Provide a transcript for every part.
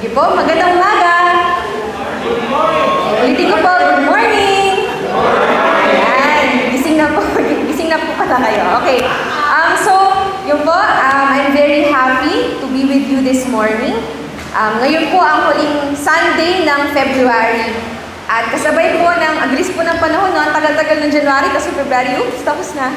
Sige po, magandang umaga! Ulitin ko po, good morning! Ayan, gising na po pala kayo. Okay, so, yun po, I'm very happy to be with you this morning. Ngayon po ang huling Sunday ng February. At kasabay po ng, agris po ng panahon, no? Ang tagal-tagal ng January, kasi February, oops, tapos na.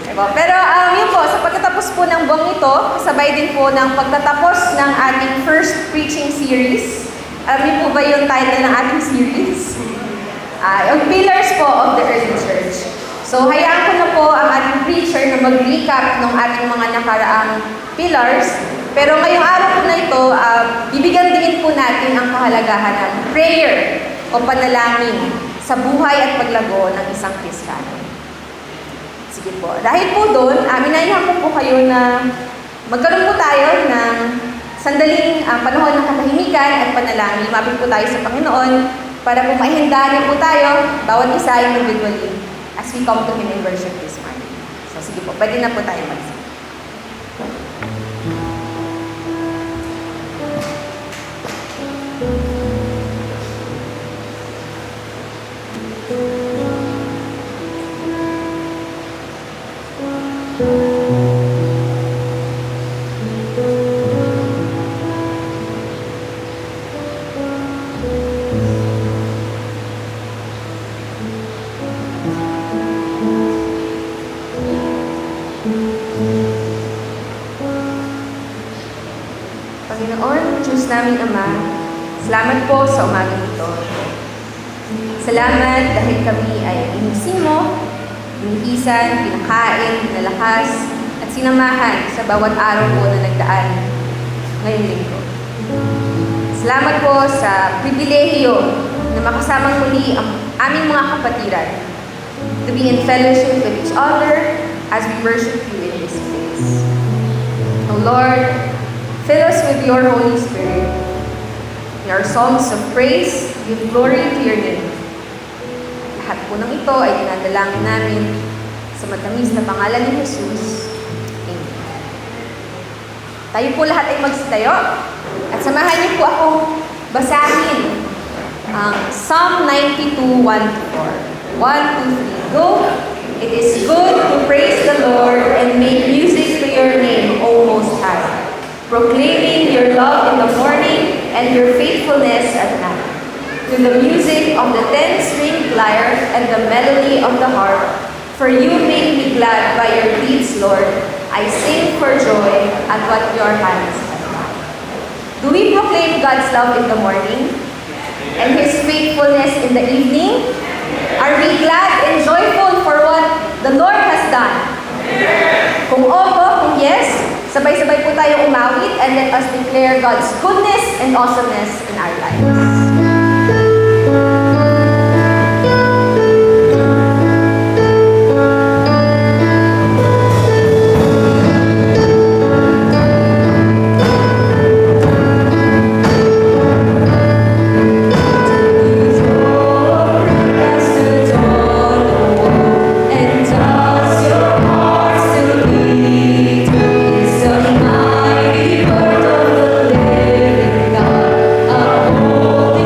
Diba? Pero yun po, sa pagkatapos po ng buwang ito, kasabay din po ng pagtatapos ng ating first preaching series. Alam niyo po ba yung title ng ating series? Yung Pillars po of the Early Church. So, hayaan ko na po ang ating preacher na mag-recap ng ating mga nakaraang pillars. Pero ngayong araw po na ito, bibigyan din po natin ang kahalagahan ng prayer o panalangin sa buhay at paglago ng isang Kristiyano. Sige po. Dahil po doon, minayahan ko po kayo na magkaroon po tayo ng sandaling panahon ng katahimikan at panalangin. Lumapit po tayo sa Panginoon para po maihandaan po tayo, bawat isa individually, as we come to Him in worship this morning. So sige po, pwede na po tayo magsimula. Panginoon, Diyos namin Ama, salamat po sa umagang ito. Salamat dahil kami ay inusin mo, inihisan, pinakain, pinalakas, at sinamahan sa bawat araw po na nagdaan ngayong linggo. Salamat po sa pribilehiyo na makasamang muli ang aming mga kapatiran to be in fellowship with each other as we worship you in this place. O Lord, fill us with your Holy Spirit. In our songs of praise, give glory to your name. Lahat po ng ito ay dinadalangin namin sa matamis na pangalan ni Jesus. Amen. Tayo po lahat ay magsitayo at samahan niyo po akong basahin ang Psalm 92, 1-4. 1, 2, 3, go! It is good to praise the Lord and make music to your name, O Most High, proclaiming your love in the morning and your faithfulness at night. To the music of the 10-stringed lyre and the melody of the harp, for you make me glad by your deeds, Lord. I sing for joy at what your hands have done. Do we proclaim God's love in the morning and His faithfulness in the evening? Are we glad and joyful for what the Lord has done? Kung opo, kung yes, sabay-sabay po tayo umawit and let us declare God's goodness and awesomeness in our lives. Holy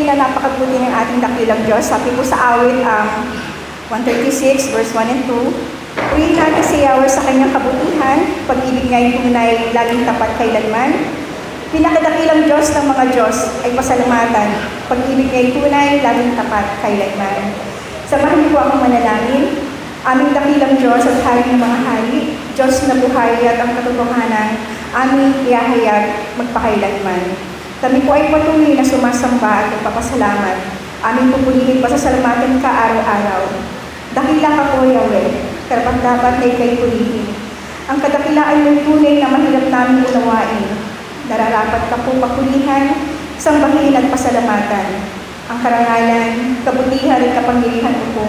na napakabuti ng ating dakilang Diyos. Sabi po sa awit 136 verse 1 and 2, purihin natin si Yahweh sa kanyang kabutihan, pag-ibig nga'y tunay, laging tapat kailanman. Pinakadakilang Diyos ng mga Diyos ay pasalamatan, pag-ibig nga'y tunay, laging tapat kailanman. Samahan niyo po akong manalangin. Aming dakilang Diyos at Hari ng mga hari, Diyos na buhay at ang katotohanan, aming ihahayag magpakailanman. Kami po ay patuloy na sumasamba at nagpapasalamat. Aming pupunihin pasasalamatan ka araw-araw. Dakila ka po, Yahweh, karapat-dapat na ika'y punihin. Ang kadakilaan mo'y tunay na mahirap namin unawain. Nararapat ka po papunihan, sambahin at pasalamatan. Ang karangalan, kabutihan at kapangyarihan mo po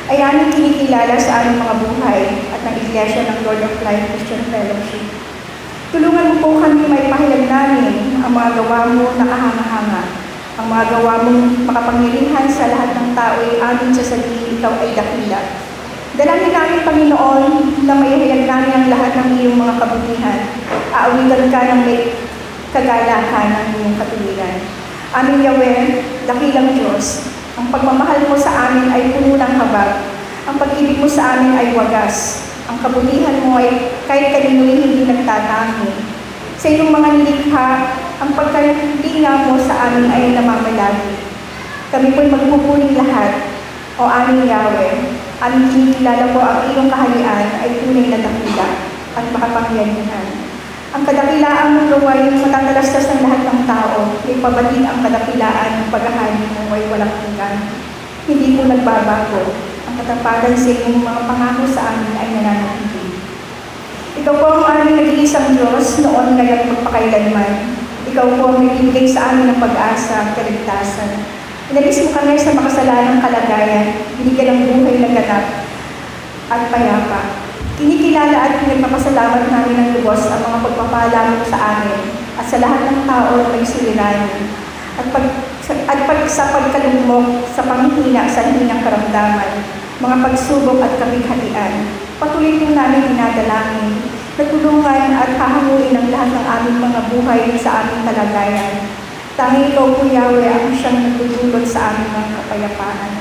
ay aming kinikilala sa aming mga buhay at ng Iglesia ng Lord of Life Christian Fellowship. Tulungan mo po kami may pahilag namin ang mga gawa mo na kahanga-hanga. Ang mga gawa mong makapangyarihan sa lahat ng tao ay aming sasabihin, ikaw ay dakila. Dalangin namin, Panginoon, na maihayag namin ang lahat ng iyong mga kabutihan. Aawitan ka ng may kagalakan ng iyong katuwiran. Aming Yahweh, dakilang Diyos, ang pagmamahal mo sa amin ay puno ng habag. Ang pag-ibig mo sa amin ay wagas. Ang kabutihan mo ay kahit kanino'y hindi nagtatangi. Sa iyong mga nilikha, ang pagkalinga mo sa amin ay namamalagi. Kami po'y magpupuling lahat, o aming Yahweh. Aming kinikilala po ang iyong kaharian ay tunay na dakila at makapangyarihan. Ang kadakilaan mong gawain matatalastas ng lahat ng tao, may pabatid ang kadakilaan ng paghahari mo ay walang hanggan. Hindi po nagbabago. Ang katapadan sa iyong mga pangako sa amin ay nananatili. Ikaw po ang aming nag-iisang Diyos noon ngayon magpakailanman. Ikaw po ang nagbibigay sa amin ng pag-asa at kaligtasan. Inalis mo kami sa makasalanang kalagayan, binigyan ng buhay na ganap at payapa. Kinikilala at pinagpapasalamat namin ng lubos ang mga pagpapala mo sa amin at sa lahat ng tao na may suliranin. At sa pagkalugmok sa panghihina sa hinang karamdaman, mga pagsubok at kabighatian, patuloy din namin dinadalangin, natulungan at hahanguin ang lahat ng aming mga buhay sa aming kalagayan. Tanging ikaw po, Yahweh, ang siyang nagtutulot sa aming mga kapayapaan.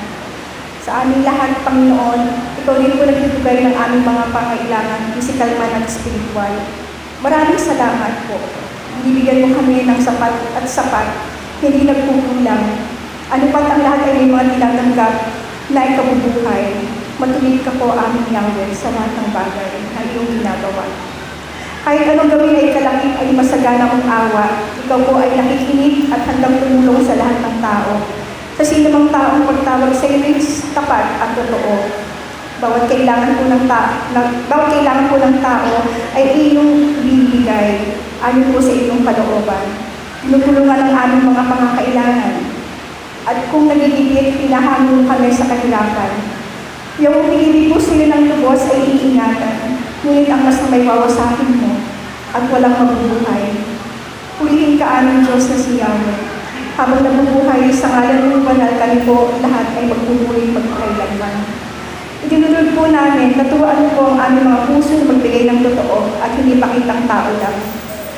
Sa aming lahat, Panginoon, ikaw din po nagbibigay ng aming mga pangailangan, physical man at spiritual. Maraming salamat po. Binibigyan mo kami ng sapat at sapat, hindi nagkukulang. Ano pat ang lahat ay may mga tinatanggap na ikabubuhay. Matuloy ka po aming Yahweh sa lahat ng bagay na iyong ginagawa. Kahit anong gawin ay kalakip ay masagana mong awa, ikaw po ay nakikinig at handang tumulong sa lahat ng tao. Sa sinumang taong pagtawag sa iyo ay tapat at totoo. Bawat kailangan po ng tao ay iyong bibigay ayon po sa iyong kalooban. Tinutulungan ang aming mga pangangailangan. At kung nagigigit, pinahamon kami sa kahirapan. Yung pinili po sila ng lubos ay iingatan, ngunit ang mas na may wawasakin mo at walang mabubuhay. Pulihin ka aming Diyos na si Yahweh. Habang nabubuhay sa ngalan ng banal, kami po lahat ay magbubuhay magpakailanman. Itinulog po namin, natuwaan po ang aming mga puso na magbigay ng totoo at hindi pakitang tao lang.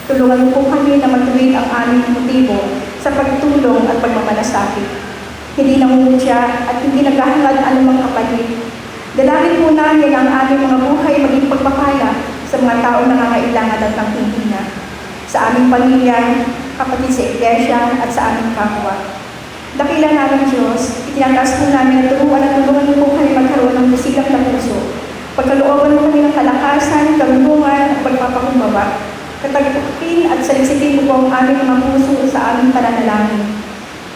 Tulungan po kami na matuwid ang aming motibo sa pagtulong at pagmamalasakit. Hindi nangungutya at hindi naghahangad anumang kapalit. Dalangin po namin ang aming mga buhay maging pagpapala sa mga tao na nangangailangan at nanghihina. Sa aming pamilya, kapatid sa Iglesia at sa aming kapwa. Dakila namin Diyos, itinataas po namin at tulungan mo po kami magkaroon ng busilang na puso. Pagkalooban mo kami ng kalakasan, kabungan at pagpapakumbaba. Katagutin at salisitin mo po ang aming mga puso sa aming pananalangin.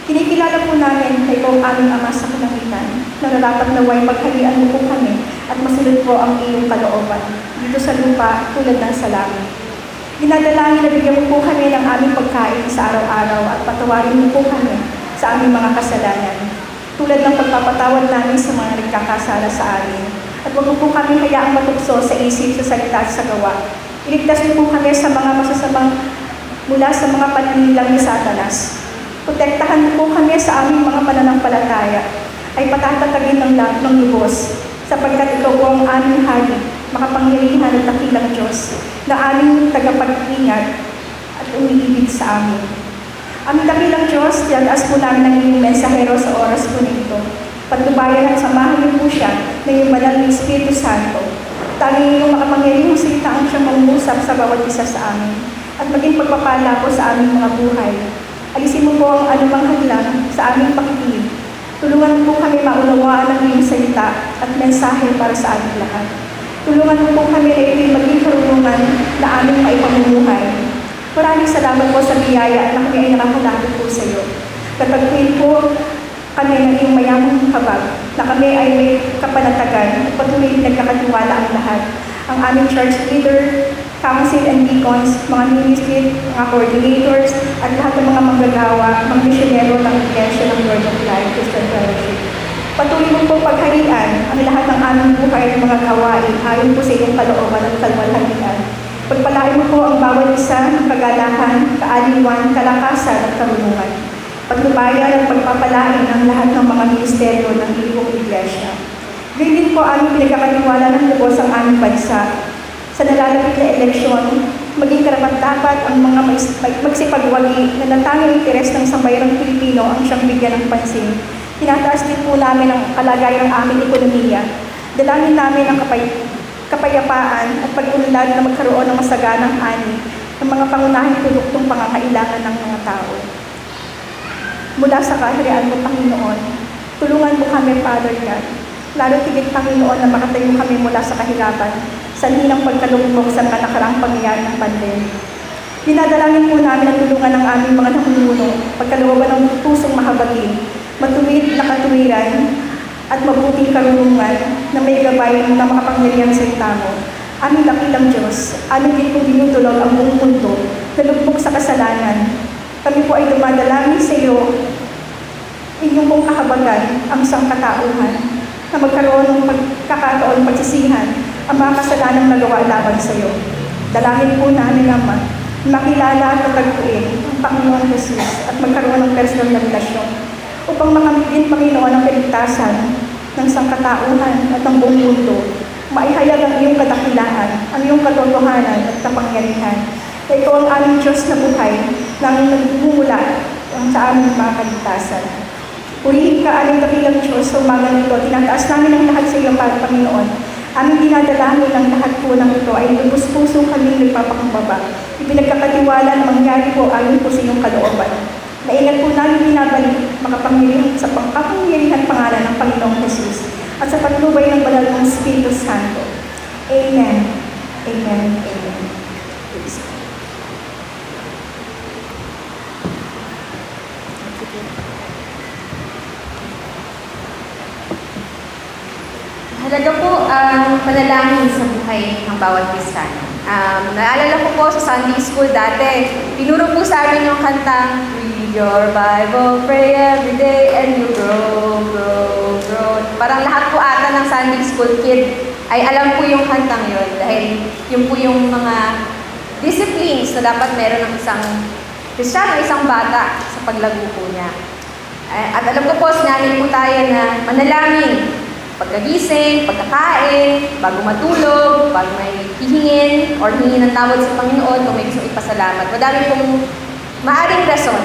Kinikilala po namin na ikaw ang aming Ama sa kalangitan. Nararapat na way maghalian mo po kami at masunod po ang iyong kalooban dito sa lupa tulad ng sa langit. Dinadalangin na bigyan mo po kami ng aming pagkain sa araw-araw at patawarin mo po kami sa aming mga kasalanan, tulad ng pagpapatawad namin sa mga nagkakasala sa amin. At huwag mo po kami hayaang matukso sa isip, sa salita at sa gawa. Iligtas mo po kami sa mga masasamang mula sa mga paninilang ni Satanas. Protektahan mo po kami sa aming mga pananampalataya ay patatatagin ng lubos, sapagkat ikaw po ang aming hari, makapangyarihan at dakilang Diyos, na aming tagapag-ingat at umiibig sa amin. Aming dakilang Diyos, tiyataas po namin ang inyong mensahero sa oras po nito. Patnubayan at samahan niyo po siya ng iyong banal na Espiritu Santo. Tanging inyong makapangyarihang salita ang siyang mangusap sa bawat isa sa amin at maging pagpapala po sa aming mga buhay. Alisin mo po ang anumang hadlang sa aming pakikinig. Tulungan po kami maunawaan ang iyong salita at mensahe para sa aming lahat. Tulungan mo po kami na ito'y maging karunungan na aming maipamumuhay. Maraming salamat po sa biyaya na kami ay nakakalapit po sa iyo. Katagpuin po kami ng iyong mayamang habag na kami ay may kapanatagan at patuloy nagkakatiwala ang lahat. Ang aming church leader, council and deacons, mga ministry, mga coordinators, at lahat ng mga manggagawa, mga misyonero ng Iglesia ng Lord of Life Christian Fellowship. Patuloy mo po pagharian ang lahat ng aming buhay at mga gawain ayon po sa iyong kalooban at kalwalhatian. Pagpalain mo po ang bawat isa ng kagalakan, kaaliwan, kalakasan at karunungan. Pagnubayan at pagpapalain ang lahat ng mga ministeryo ng iyong Iglesia. Gayun din po aming pinagkakatiwala ng lubos ang aming bansa. Sa nalalapit na eleksyon, maging karapat-dapat ang mga magsipagwagi na natanging interes ng sambayang Pilipino ang siyang bigyan ng pansin. Tinataas din po namin ang kalagayan ng aming ekonomiya. Dalangin namin ang kapayapaan at pag-unlad na magkaroon ng masaganang ani ng mga pangunahing produktong pangangailangan ng mga tao. Mula sa kaharian mo, Panginoon, tulungan mo kami, Father God. Lalo tigit, Panginoon, na makatayo kami mula sa kahirapan, sa hinang pagkalugmok sa mga nakaraang pangyayari ng pandemya. Dinadalangin po namin ang tulungan ng aming mga namumuno, pagkalooban ng pusong mahabagin, matuwid na katuwiran, at mabuting karunungan na may gabay na makapangyarihan sa itamo. Aming dakilang Diyos, amin din po dinudulog ang buong mundo na lugmok sa kasalanan. Kami po ay dumadalangin sa iyo, inyong pong kahabagan ang sangkatauhan, na magkaroon ng pagkakataon pagsisihan ang mga kasalanang nagawa laban sa iyo. Dalangin po namin, Ama, makilala at matagpuin ang Panginoon Jesus at magkaroon ng personal na relasyon upang makamit din, Panginoon, ang kaligtasan ng sangkatauhan at ng buong mundo. Maihayag ang iyong kadakilaan, ang iyong katotohanan at kapangyarihan. Na ikaw ang aming Diyos na buhay na nagmumula sa aming mga kaligtasan. Purihin ka, aming dakilang Diyos, sa umagang ito. Tinataas namin ang lahat sa iyong Panginoon. Aming dinadalangin ang lahat po ng ito ay lubos-puso kaming nagpapakumbaba. Ipinagkakatiwala na mangyari po ayon po sa iyong kalooban. Naingat po namin binabalik makapangyarihan sa pangkapangyarihan pangalan ng Panginoong Jesus at sa patnubay ng banal ng Espiritu Santo. Amen. Amen. Amen. Please. Halaga po ang panalangin sa buhay ng bawat Kristiyano. Naalala ko po sa Sunday School dati, tinuro po sa amin yung kantang Read your Bible, pray every day, and you grow, grow, grow. Parang lahat po ata ng Sunday School kid ay alam po yung kantang yun dahil yun po yung mga disciplines na dapat meron ng isang Kristiyano, isang bata sa paglago po niya. At alam ko po, sinabi po tayo na manalangin pagkagising, pagkakain, bago matulog, bago may hihingin or hingin ng tawad sa Panginoon kung may gusto ipasalamat. Madami pong maaring rason.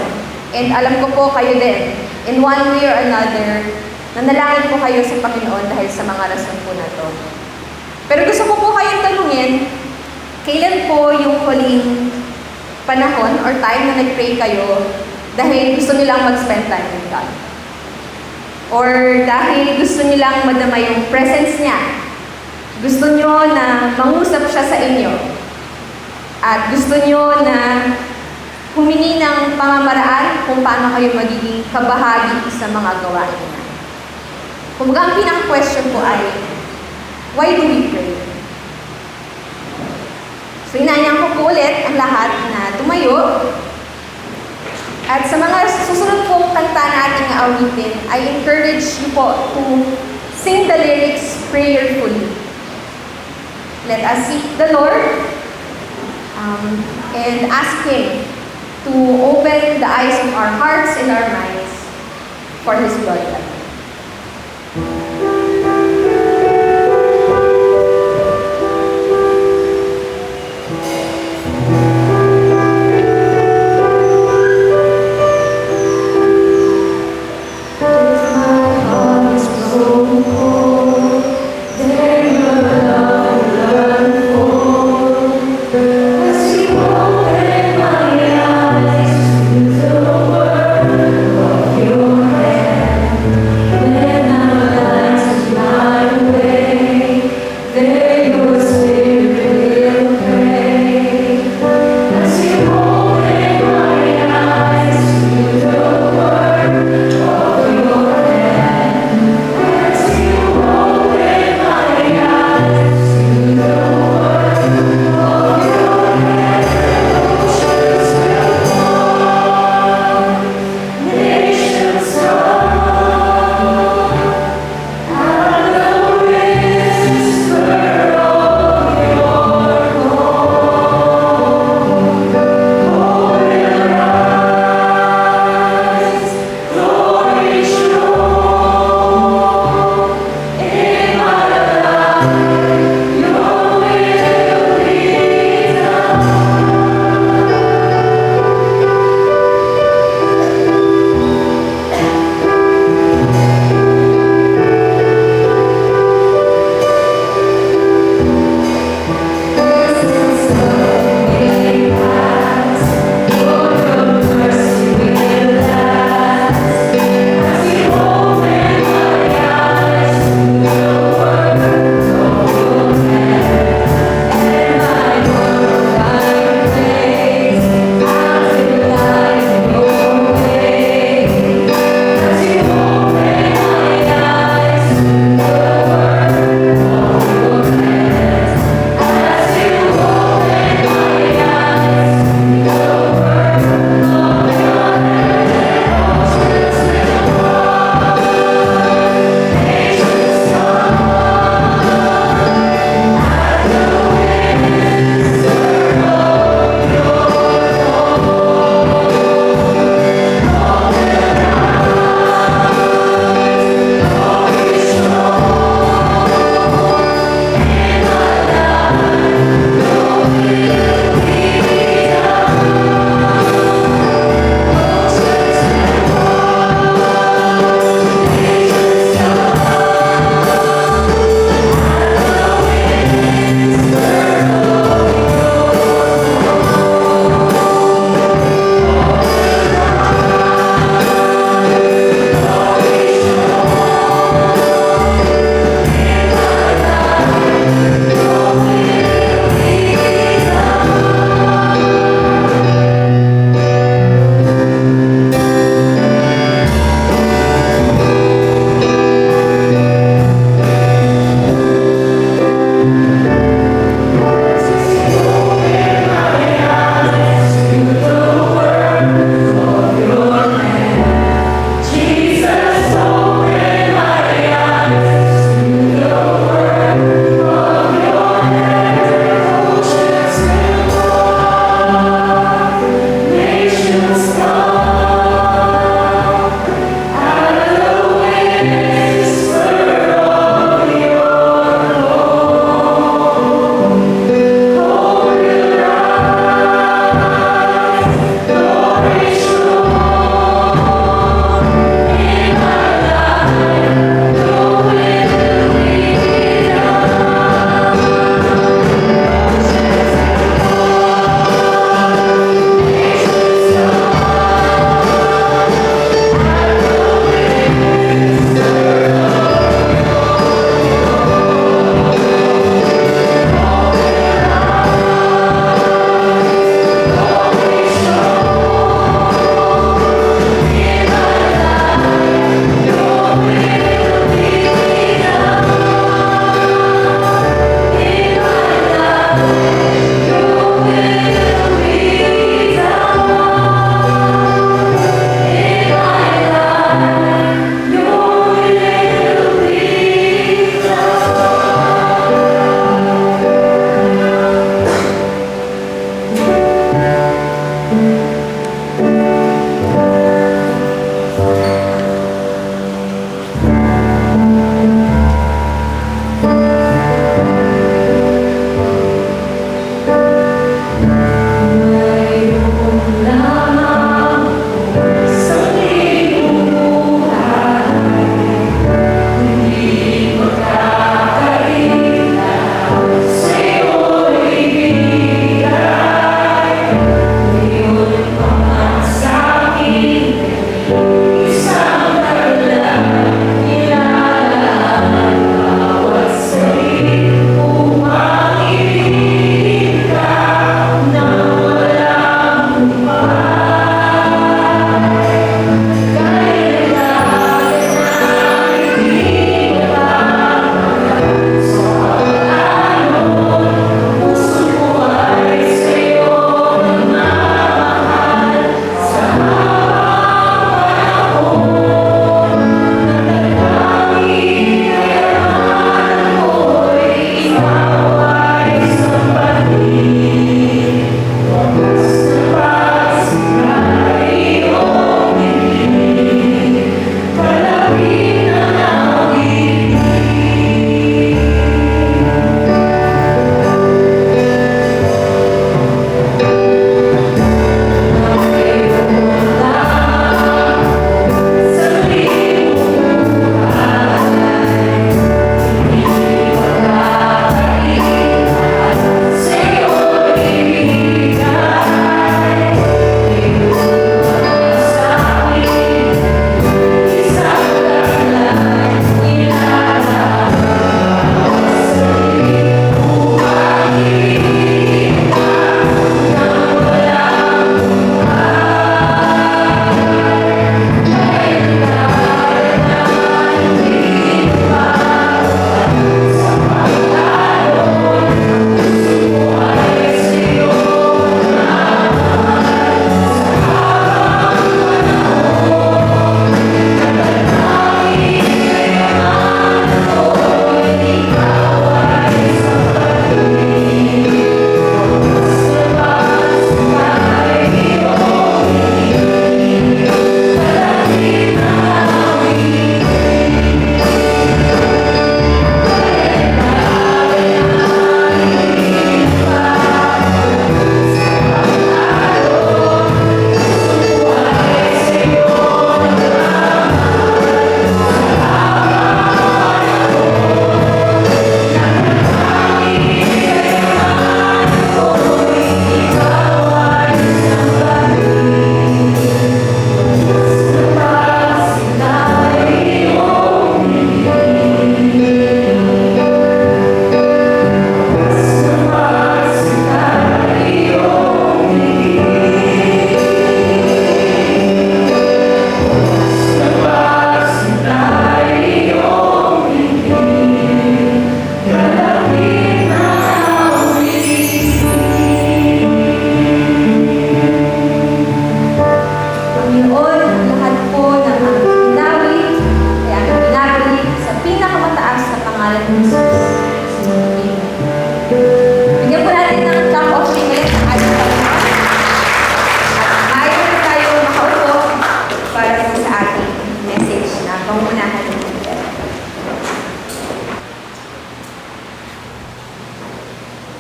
And alam ko po kayo din, in one way or another, nanalangin po kayo sa Panginoon dahil sa mga rason po na to. Pero gusto ko po kayong tanungin, kailan po yung huling panahon or time na nag-pray kayo dahil gusto nilang mag-spend time with God? Or dahil gusto nilang madama yung presence niya. Gusto nyo na mangusap siya sa inyo. At gusto nyo na humingi ng pamamaraan kung paano kayo magiging kabahagi sa mga gawain niya. Kumbaga ang pinaka-question po ay, why do we pray? So inanyang ko po ulit ang lahat na tumayo. At sa mga susunod pong kanta na ating awitin, I encourage you po to sing the lyrics prayerfully. Let us seek the Lord and ask Him to open the eyes of our hearts and our minds for His glory. May your spirit will pray. As you open my eyes to the work of your hand. As you open my eyes to the work of your hand. Oceans will fall, nations stumble. At the whisper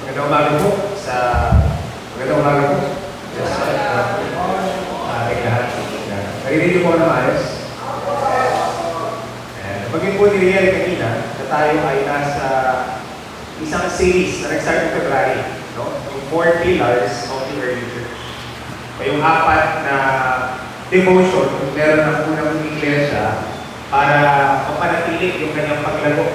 Magandang umaga po sa... Magandang umaga po. Yes, ating lahat. Narinig niyo po ng ayos. Pagin po ni Riel kanina na tayo ay nasa isang series na nag-start ng February. No? Yung 4 pillars of the early church. Yung 4 na devotion kung meron ng unang iglesia para mapanatili yung kanyang paglago.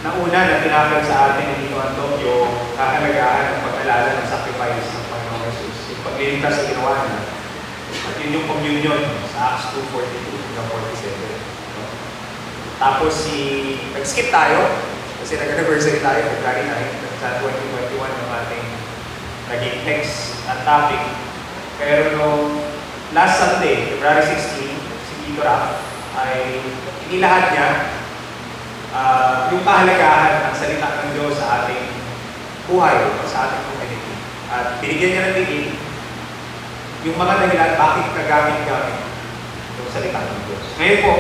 Nauna na tinakal sa atin dito ang Tokyo, kahalagahan ng pag-alala ng sacrifice ng Panginoong Jesus. Yung pagliligtas sa ginawa niya. At yun yung communion sa Acts 2:42 hanggang 47. No? Tapos nag-skip tayo kasi nag-anniversary tayo February 9 sa 2021 ng ating naging text at topic. Pero nung last Sunday, February 16, si Tito Raf ay inilahat niya yung kahalagahan ng salita ng Diyos sa ating buhay o sa ating community. At binigyan niya ng tingin yung mga dahilan bakit kagamit-gamit yung salita ng Diyos. Ngayon po,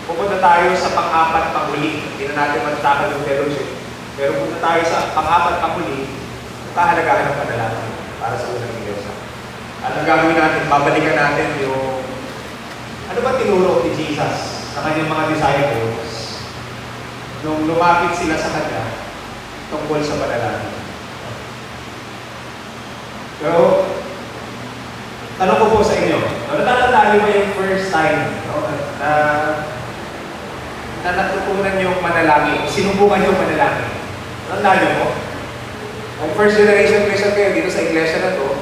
pupunta tayo sa pang-apat panghuli. Hindi na natin matakal yung fellowship. Pero pupunta tayo sa pang-apat panghuli, yung kahalagahan ng panalangin para sa unang iglesia. At ang gagawin natin, babalikan natin yung ano ba tinuro ni Jesus sa kanyang mga disciples nung lumapit sila sa kanya tungkol sa panalangin. Pero, tanong ko po sa inyo, natatandaan niyo ba yung first time na natutunan yung manalangin, sinubukan yung manalangin? Natandaan niyo po? Kung first generation Christian kayo dito sa iglesia na to,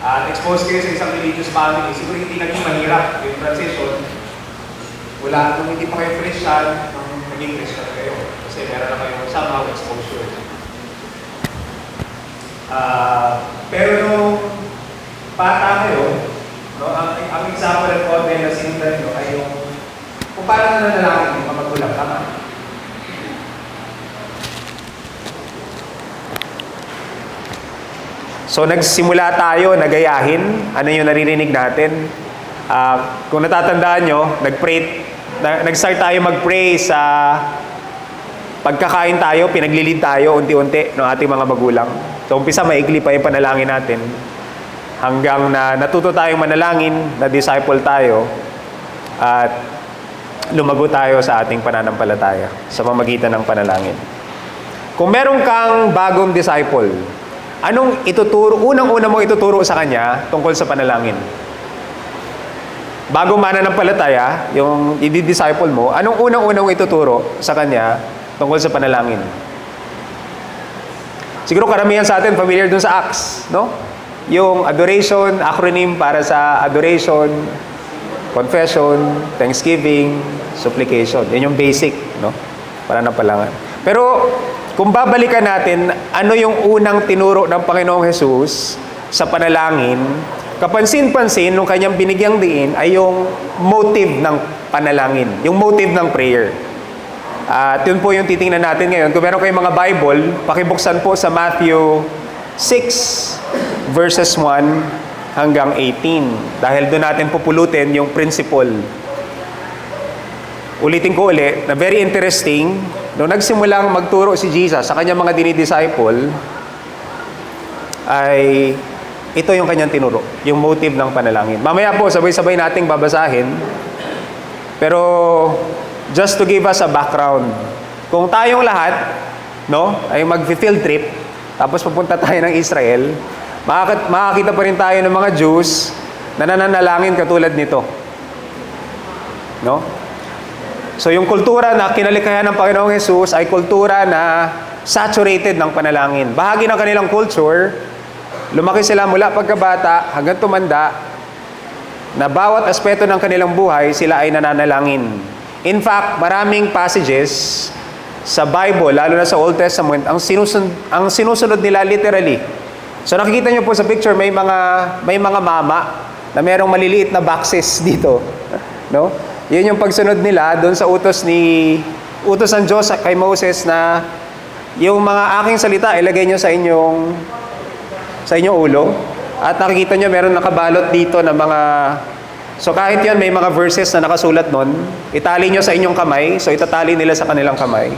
at exposed kayo sa isang religious family, siguro hindi naging mahirap yung transition. Wala, nung hindi pa kayo Christian, nung naging Christian kayo. Kasi meron na kayong somehow exposure. Pero nung bata kayo, no, ang example at model na sinundan nyo ay yung kung paano nanalangin yung mga magulang. Tama? So nagsimula tayo, nagayahin, ano yung naririnig natin. Kung natatandaan nyo, nag-start tayo mag-pray sa pagkakain tayo, pinaglilid tayo unti-unti ng ating mga magulang. So umpisa, maikli pa yung panalangin natin. Hanggang na natuto tayong manalangin, na-disciple tayo, at lumago tayo sa ating pananampalataya sa pamagitan ng panalangin. Kung meron kang bagong disciple, anong ituturo, unang-una mo ituturo sa kanya tungkol sa panalangin? Bagong mananampalataya, yung i-disciple mo, anong unang-unang ituturo sa kanya tungkol sa panalangin? Siguro karamihan sa atin familiar dun sa Acts, no? Yung adoration, acronym para sa adoration, confession, thanksgiving, supplication. Yan yung basic, no? Pananampalataya. Pero kung babalikan natin, ano yung unang tinuro ng Panginoong Jesus sa panalangin, kapansin-pansin, nung kanyang binigyang diin, ay yung motive ng panalangin, yung motive ng prayer. At yun po yung titingnan natin ngayon. Kung meron kayong mga Bible, pakibuksan po sa Matthew 6, verses 1 hanggang 18. Dahil doon natin pupulutin yung principle. Ulitin ko ulit, na very interesting, nung nagsimulang magturo si Jesus sa kanyang mga dinidisciple, ay ito yung kanyang tinuro, yung motive ng panalangin. Mamaya po, sabay-sabay nating babasahin. Pero, just to give us a background, kung tayong lahat, no, ay mag-field trip, tapos pupunta tayo ng Israel, makakita pa rin tayo ng mga Jews na nananalangin katulad nito. No? So, yung kultura na kinalikhayan ng Panginoong Jesus ay kultura na saturated ng panalangin. Bahagi ng kanilang culture, lumaki sila mula pagkabata hanggang tumanda, na bawat aspeto ng kanilang buhay, sila ay nananalangin. In fact, maraming passages sa Bible, lalo na sa Old Testament, ang sinusunod nila literally. So nakikita nyo po sa picture, may mga mama na merong maliliit na boxes dito. No? Yun yung pagsunod nila doon sa utos ng Diyos kay Moses na yung mga aking salita, ilagay nyo sa inyong ulo. At nakikita nyo, meron nakabalot dito na mga... So kahit yun, may mga verses na nakasulat nun, itali nyo sa inyong kamay. So itatali nila sa kanilang kamay.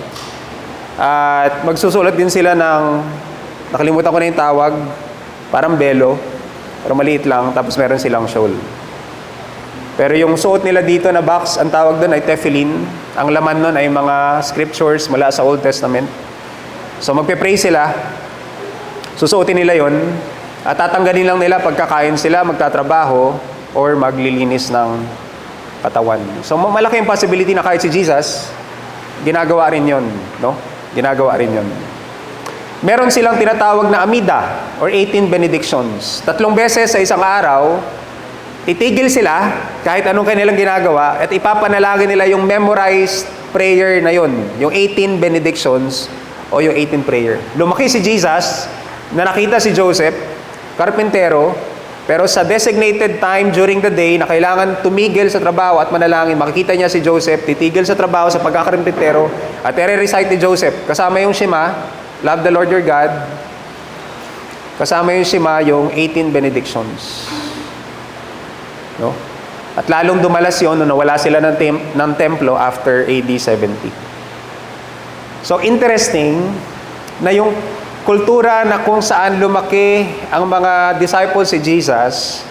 At magsusulat din sila ng, nakalimutan ko na yung tawag, parang belo, pero maliit lang, tapos meron silang shawl. Pero yung suot nila dito na box, ang tawag doon ay tefillin. Ang laman nun ay mga scriptures mula sa Old Testament. So magpe-pray sila, susuotin nila yon at tatanggalin lang nila pagkakain sila, magtatrabaho, or maglilinis ng katawan. So malaki yung possibility na kahit si Jesus, ginagawa rin yon, no? Ginagawa rin yon. Meron silang tinatawag na Amida or 18 benedictions. 3 beses sa isang araw, titigil sila kahit anong kanilang ginagawa at ipapanalangin nila yung memorized prayer na yon, yung 18 benedictions o yung 18 prayer. Lumaki si Jesus na nakita si Joseph, karpentero, pero sa designated time during the day na kailangan tumigil sa trabaho at manalangin, makikita niya si Joseph, titigil sa trabaho sa pagkakarpentero at i-recite ni Joseph. Kasama yung Shema, love the Lord your God. Kasama yung Shema, yung 18 benedictions. No? At lalong dumalas yun nung nawala sila ng templo after AD 70. So interesting na yung kultura na kung saan lumaki ang mga disciples si Jesus,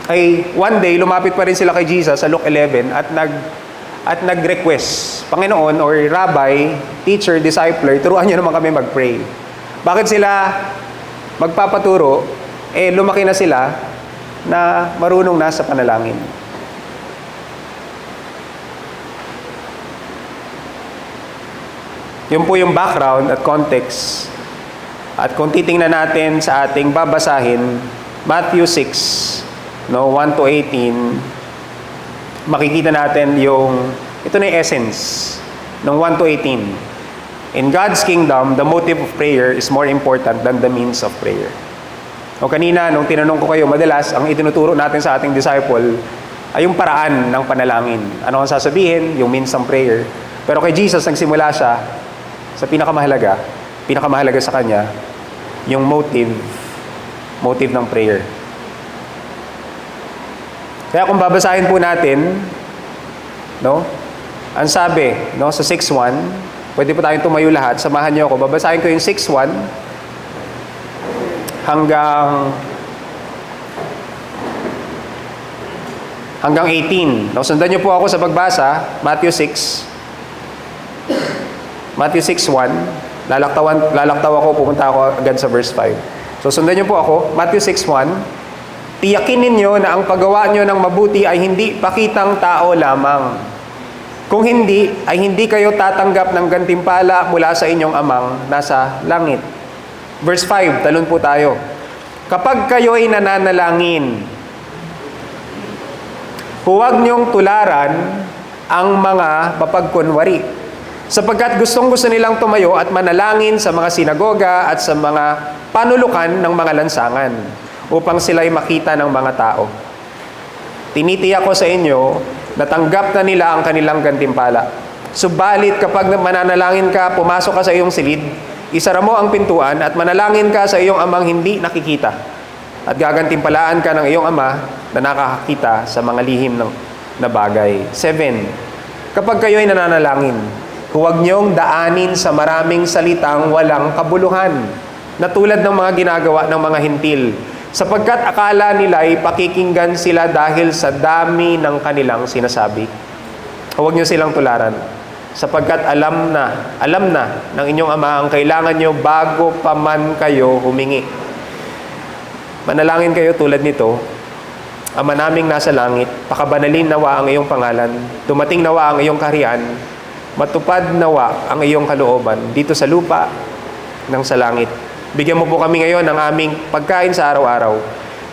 ay one day lumapit pa rin sila kay Jesus sa Luke 11 at nag-request, Panginoon or Rabbi, teacher, discipler, turuan niyo naman kami mag-pray. Bakit sila magpapaturo? Lumaki na sila na marunong na sa panalangin. Yun po yung background at context. At kung titingnan natin sa ating babasahin, Matthew 6, no, 1 to 18, makikita natin ito na yung essence ng 1 to 18. In God's kingdom, the motive of prayer is more important than the means of prayer. O kanina, nung tinanong ko kayo, madalas, ang itinuturo natin sa ating disciple ay yung paraan ng panalangin. Ano ang sasabihin? Yung means ng prayer. Pero kay Jesus, nagsimula siya sa pinakamahalaga sa Kanya, yung motive ng prayer. Kaya kung babasahin po natin, no, ang sabi, no, sa 6.1, pwede po tayong tumayo lahat, samahan niyo ako. Babasahin ko yung 6.1 hanggang 18. No, sundan niyo po ako sa pagbasa, Matthew 6. Matthew 6.1. Lalaktaw ako, pupunta ako agad sa verse 5. So sundan niyo po ako, Matthew 6.1. Tiyakin ninyo na ang paggawa niyo ng mabuti ay hindi pakitang tao lamang. Kung hindi, ay hindi kayo tatanggap ng gantimpala mula sa inyong amang nasa langit. Verse 5, talon po tayo. Kapag kayo'y nananalangin, huwag niyong tularan ang mga mapagkunwari. Sapagkat gustong-gusto nilang tumayo at manalangin sa mga sinagoga at sa mga panulukan ng mga lansangan upang sila'y makita ng mga tao. Tinitiyak ko sa inyo, natanggap na nila ang kanilang gantimpala. Subalit kapag mananalangin ka, pumasok ka sa iyong silid, isara mo ang pintuan at manalangin ka sa iyong amang hindi nakikita. At gagantimpalaan ka ng iyong ama na nakakakita sa mga lihim na bagay. 7. Kapag kayo ay nananalangin, huwag niyong daanin sa maraming salitang walang kabuluhan, na tulad ng mga ginagawa ng mga hintil, sapagkat akala nila ay pakikinggan sila dahil sa dami ng kanilang sinasabi. Huwag niyo silang tularan, sapagkat alam na ng inyong ama ang kailangan niyo bago pa man kayo humingi. Manalangin kayo tulad nito, Ama naming nasa langit, pakabanalin nawa ang iyong pangalan, dumating nawa ang iyong kaharian, matupad nawa ang iyong kalooban dito sa lupa ng sa langit. Bigyan mo po kami ngayon ng aming pagkain sa araw-araw.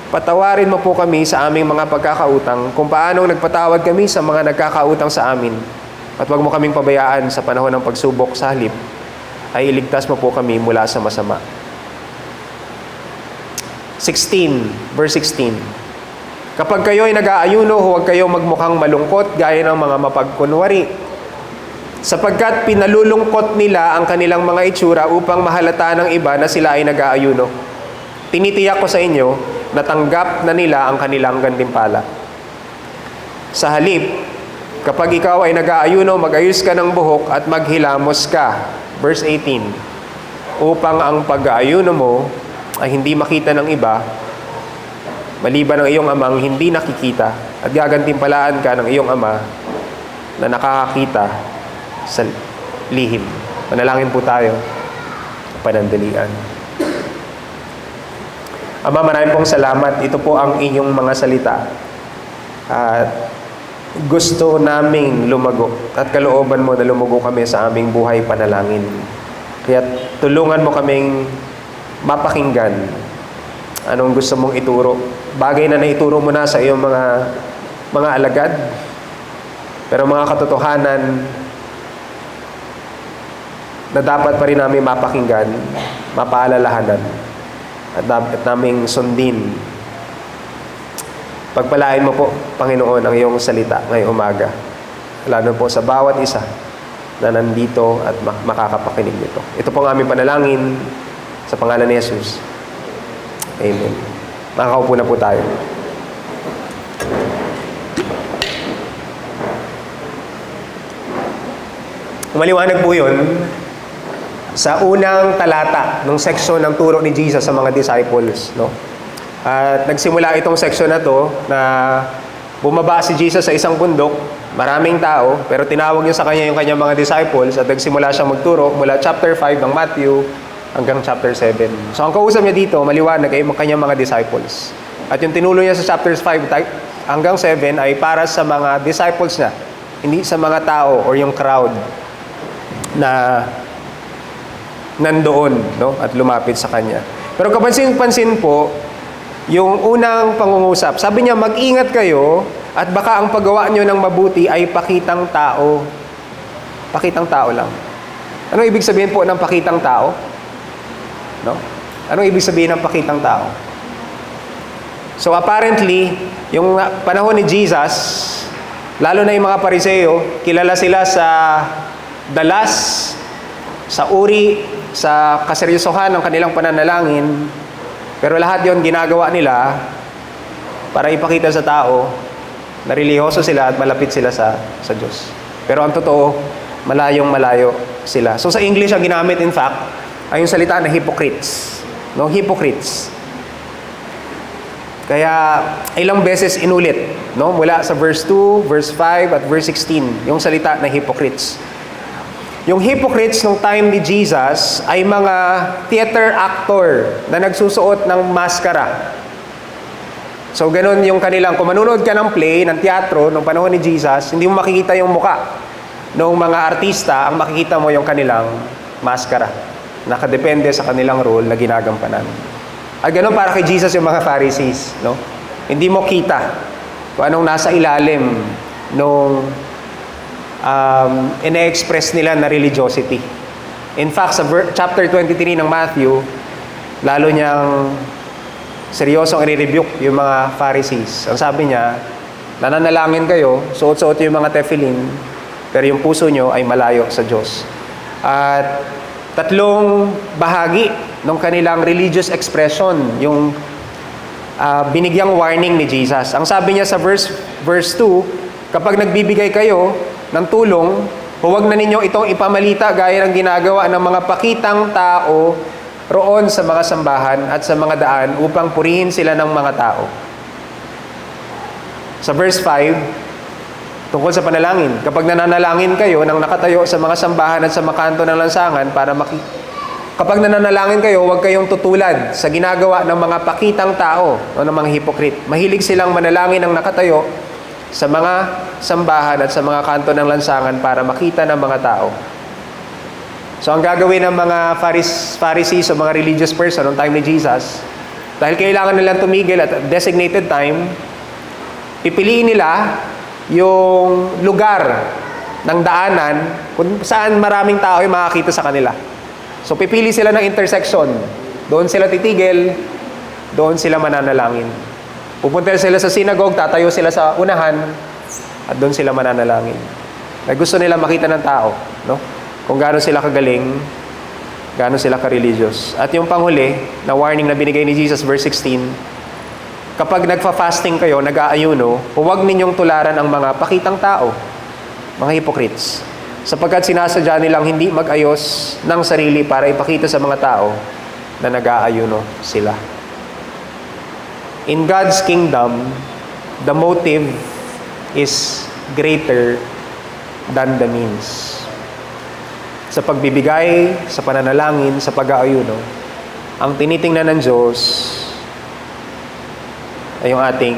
Patawarin mo po kami sa aming mga pagkakautang kung paanong nagpatawad kami sa mga nagkakautang sa amin. At huwag mo kaming pabayaan sa panahon ng pagsubok, sa halip ay iligtas mo po kami mula sa masama. 16, verse 16. Kapag kayo ay nag-aayuno, huwag kayong magmukhang malungkot gaya ng mga mapagkunwari. Sapagkat pinalulungkot nila ang kanilang mga itsura upang mahalata ng iba na sila ay nag-aayuno. Tinitiyak ko sa inyo, natanggap na nila ang kanilang gantimpala. Sa halip, kapag ikaw ay nag-aayuno, mag-ayos ka ng buhok at maghilamos ka. verse 18, upang ang pag-aayuno mo ay hindi makita ng iba, maliban ng iyong amang hindi nakikita, at gagantimpalaan ka ng iyong ama na nakakakita sa lihim. Manalangin po tayo, panandalian. Ama, maraming pong salamat. Ito po ang inyong mga salita. At gusto naming lumago at kalooban mo na lumugo kami sa aming buhay panalangin. Kaya tulungan mo kaming mapakinggan anong gusto mong ituro. Bagay na naituro mo na sa iyong mga alagad, pero mga katotohanan na dapat pa rin namin mapakinggan, mapaalalahanan, at dapat naming sundin. Pagpalain mo po, Panginoon, ang iyong salita ngayong umaga, lalo po sa bawat isa na nandito at makakapakinig nito. Ito po ang aming panalangin sa pangalan ni Jesus. Amen. Makakaupo na po tayo. Maliwanag po yun sa unang talata ng section ng turo ni Jesus sa mga disciples, no? At nagsimula itong section na to na bumaba si Jesus sa isang bundok, maraming tao, pero tinawag niya sa kanya yung kanyang mga disciples at nagsimula siyang magturo mula chapter 5 ng Matthew hanggang chapter 7. So ang kausap niya dito, maliwanag ay kanyang mga disciples. At yung tinulo niya sa chapters 5 hanggang 7 ay para sa mga disciples niya, hindi sa mga tao or yung crowd na nandoon, no, at lumapit sa kanya. Pero kapansin-pansin po, yung unang pangungusap, sabi niya, mag-ingat kayo at baka ang paggawa nyo ng mabuti ay pakitang tao. Pakitang tao lang. Ano ibig sabihin po ng pakitang tao? No? Ano ibig sabihin ng pakitang tao? So apparently, yung panahon ni Jesus, lalo na yung mga Pariseo, kilala sila sa dalas, sa uri, sa kaseryosohan ng kanilang pananalangin. Pero lahat yon ginagawa nila para ipakita sa tao na relihiyoso sila at malapit sila sa Diyos. Pero ang totoo, malayong malayo sila. So sa English, ang ginamit in fact, ay yung salita na hypocrites. No? Hypocrites. Kaya ilang beses inulit, no? Mula sa verse 2, verse 5 at verse 16, yung salita na hypocrites. Yung hypocrites nung time ni Jesus ay mga theater actor na nagsusuot ng maskara. So ganun yung kanilang, kung manunood ka ng play, ng teatro, nung panahon ni Jesus, hindi mo makikita yung muka ng mga artista, ang makikita mo yung kanilang maskara. Nakadepende sa kanilang role na ginagampanan. At ganun para kay Jesus yung mga Pharisees, no? Hindi mo kita kung anong nasa ilalim nung ine-express nila na religiosity. In fact, sa chapter 23 ng Matthew, lalo niyang seryosong i-rebuke yung mga Pharisees. Ang sabi niya, nananalangin kayo, suot-suot yung mga tefillin, pero yung puso nyo ay malayo sa Diyos. At tatlong bahagi ng kanilang religious expression, yung binigyang warning ni Jesus. Ang sabi niya sa verse 2, kapag nagbibigay kayo ng tulong, huwag na ninyo itong ipamalita gaya ng ginagawa ng mga pakitang tao roon sa mga sambahan at sa mga daan upang purihin sila ng mga tao. Sa verse 5, tungkol sa panalangin, kapag nananalangin kayo nang nakatayo sa mga sambahan at sa mga kanto ng lansangan kapag nananalangin kayo, huwag kayong tutulad sa ginagawa ng mga pakitang tao o ng mga hypocrite. Mahilig silang manalangin ng nakatayo sa mga sambahan at sa mga kanto ng lansangan para makita ng mga tao. So ang gagawin ng mga Pharisees o mga religious person noong time ni Jesus, dahil kailangan nilang tumigil at designated time, pipiliin nila yung lugar ng daanan kung saan maraming tao ay makakita sa kanila. So pipili sila ng intersection. Doon sila titigil, doon sila mananalangin. Pupunta sila sa synagogue, tatayo sila sa unahan, at doon sila mananalangin. Ay gusto nila makita ng tao, no? Kung gaano sila kagaling, gaano sila ka-religious. At yung panghuli, na warning na binigay ni Jesus, verse 16, kapag nagfa-fasting kayo, nag-aayuno, huwag ninyong tularan ang mga pakitang tao, mga hypocrites. sapagkat sinasadya nilang hindi mag-ayos ng sarili para ipakita sa mga tao na nag-aayuno sila. In God's kingdom, the motive is greater than the means. Sa pagbibigay, sa pananalangin, sa pag-aayuno, ang tinitingnan ng Diyos ay yung ating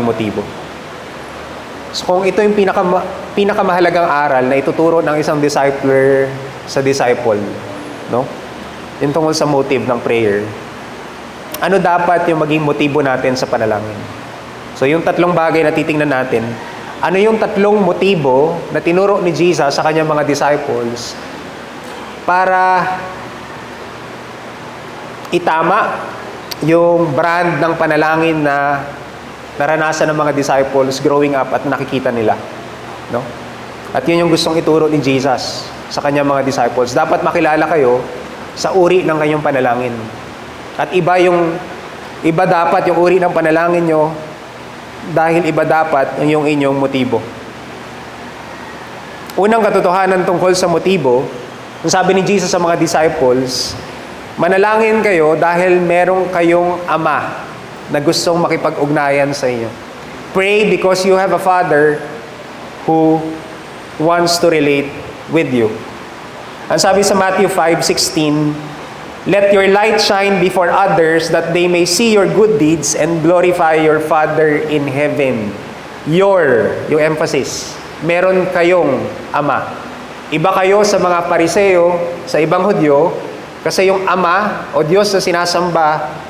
motibo. So kung ito yung pinakamahalagang aral na ituturo ng isang discipler sa disciple, no? Yung tungkol sa motive ng prayer. Ano dapat yung maging motibo natin sa panalangin? So yung tatlong bagay na titingnan natin, ano yung tatlong motibo na tinuro ni Jesus sa kanyang mga disciples para itama yung brand ng panalangin na naranasan ng mga disciples growing up at nakikita nila, no? At yun yung gustong ituro ni Jesus sa kanyang mga disciples. Dapat makilala kayo sa uri ng kanyang panalangin. At iba dapat yung uri ng panalangin nyo dahil iba dapat yung inyong motibo. Unang katotohanan tungkol sa motibo, ang sabi ni Jesus sa mga disciples, manalangin kayo dahil merong kayong ama na gustong makipag-ugnayan sa inyo. Pray because you have a Father who wants to relate with you. Ang sabi sa Matthew 5:16, let your light shine before others that they may see your good deeds and glorify your Father in heaven. Yung emphasis, meron kayong ama. Iba kayo sa mga Pariseo, sa ibang Hudyo, kasi yung ama o Diyos na sinasamba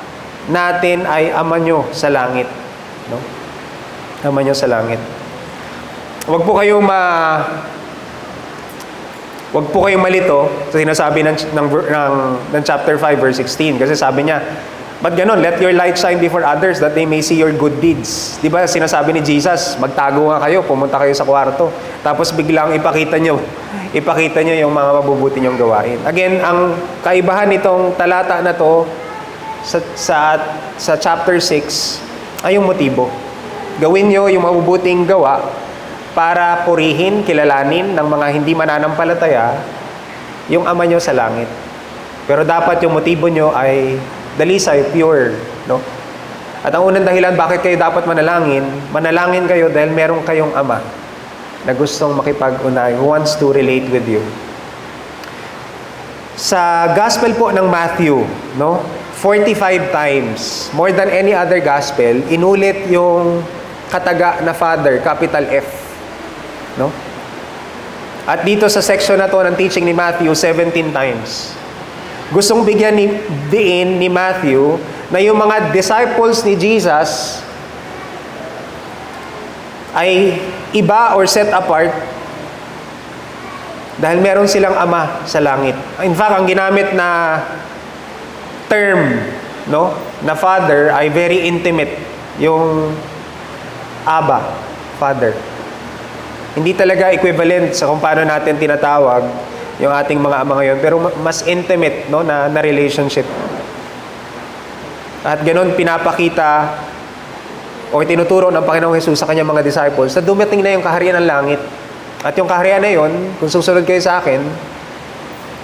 natin ay ama nyo sa langit. No? Ama nyo sa langit. Huwag po kayong malito sa sinasabi ng chapter 5 verse 16 kasi sabi niya, ba't ganon? Let your light shine before others that they may see your good deeds. Di ba sinasabi ni Jesus, magtago nga kayo, pumunta kayo sa kwarto, tapos biglang ipakita nyo yung mga mabubuti nyong gawain. Again, ang kaibahan nitong talata na to sa chapter 6 ay yung motibo. Gawin nyo yung mabubuting gawa para purihin, kilalanin ng mga hindi mananampalataya yung ama nyo sa langit. Pero dapat yung motibo nyo ay dalisay, pure, no? At ang unang dahilan bakit kayo dapat manalangin kayo dahil meron kayong ama na gustong makipag-unay, who wants to relate with you. Sa gospel po ng Matthew, no? 45 times, more than any other gospel, inulit yung kataga na Father, capital F. No? At dito sa section na to ng teaching ni Matthew, 17 times. Gustong bigyan diin ni Matthew na yung mga disciples ni Jesus ay iba or set apart dahil meron silang ama sa langit. In fact, ang ginamit na term, no, na Father ay very intimate. Yung Abba, Father. Hindi talaga equivalent sa kung paano natin tinatawag yung ating mga ama ngayon, pero mas intimate, no, na relationship. At ganoon pinapakita o tinuturo ng Panginoong Hesus sa kanyang mga disciples na dumating na yung kaharian ng langit. At yung kaharian na yon, kung susunod kayo sa akin,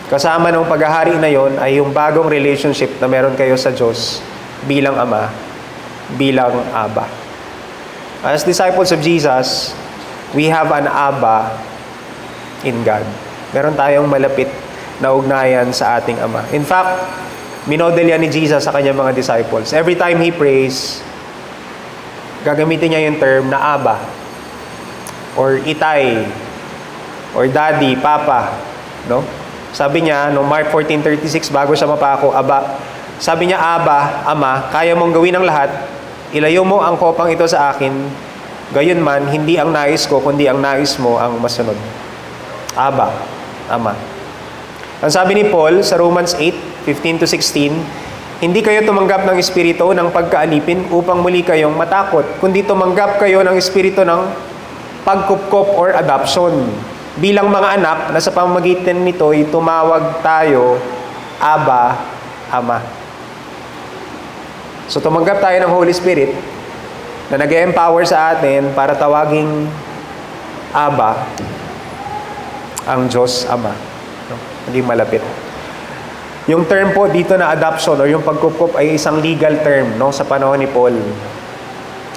kasama ng paghahari na yon ay yung bagong relationship na meron kayo sa Diyos bilang Ama, bilang Aba. As disciples of Jesus, we have an Abba in God. Meron tayong malapit na ugnayan sa ating Ama. In fact, minodel yan ni Jesus sa kanyang mga disciples. Every time He prays, gagamitin niya yung term na Abba, or Itay, or Daddy, Papa, no? Sabi niya, no, Mark 14:36, bago siya mapako, Aba, sabi niya, Aba, Ama, kaya mong gawin ang lahat, ilayo mo ang kopang ito sa akin, gayon man, hindi ang nais ko, kundi ang nais mo ang masunod. Aba, Ama. Ang sabi ni Paul sa Romans 8:15-16, hindi kayo tumanggap ng espiritu ng pagkaalipin upang muli kayong matakot, kundi tumanggap kayo ng espiritu ng pagkupkop or adoption. Bilang mga anak na sa pamamagitan nito'y tumawag tayo, Aba, Ama. So tumanggap tayo ng Holy Spirit na nag-empower sa atin para tawaging Aba, ang Diyos Ama. No? Hindi malapit. Yung term po dito na adoption or yung pagkukup ay isang legal term, no, sa panahon ni Paul.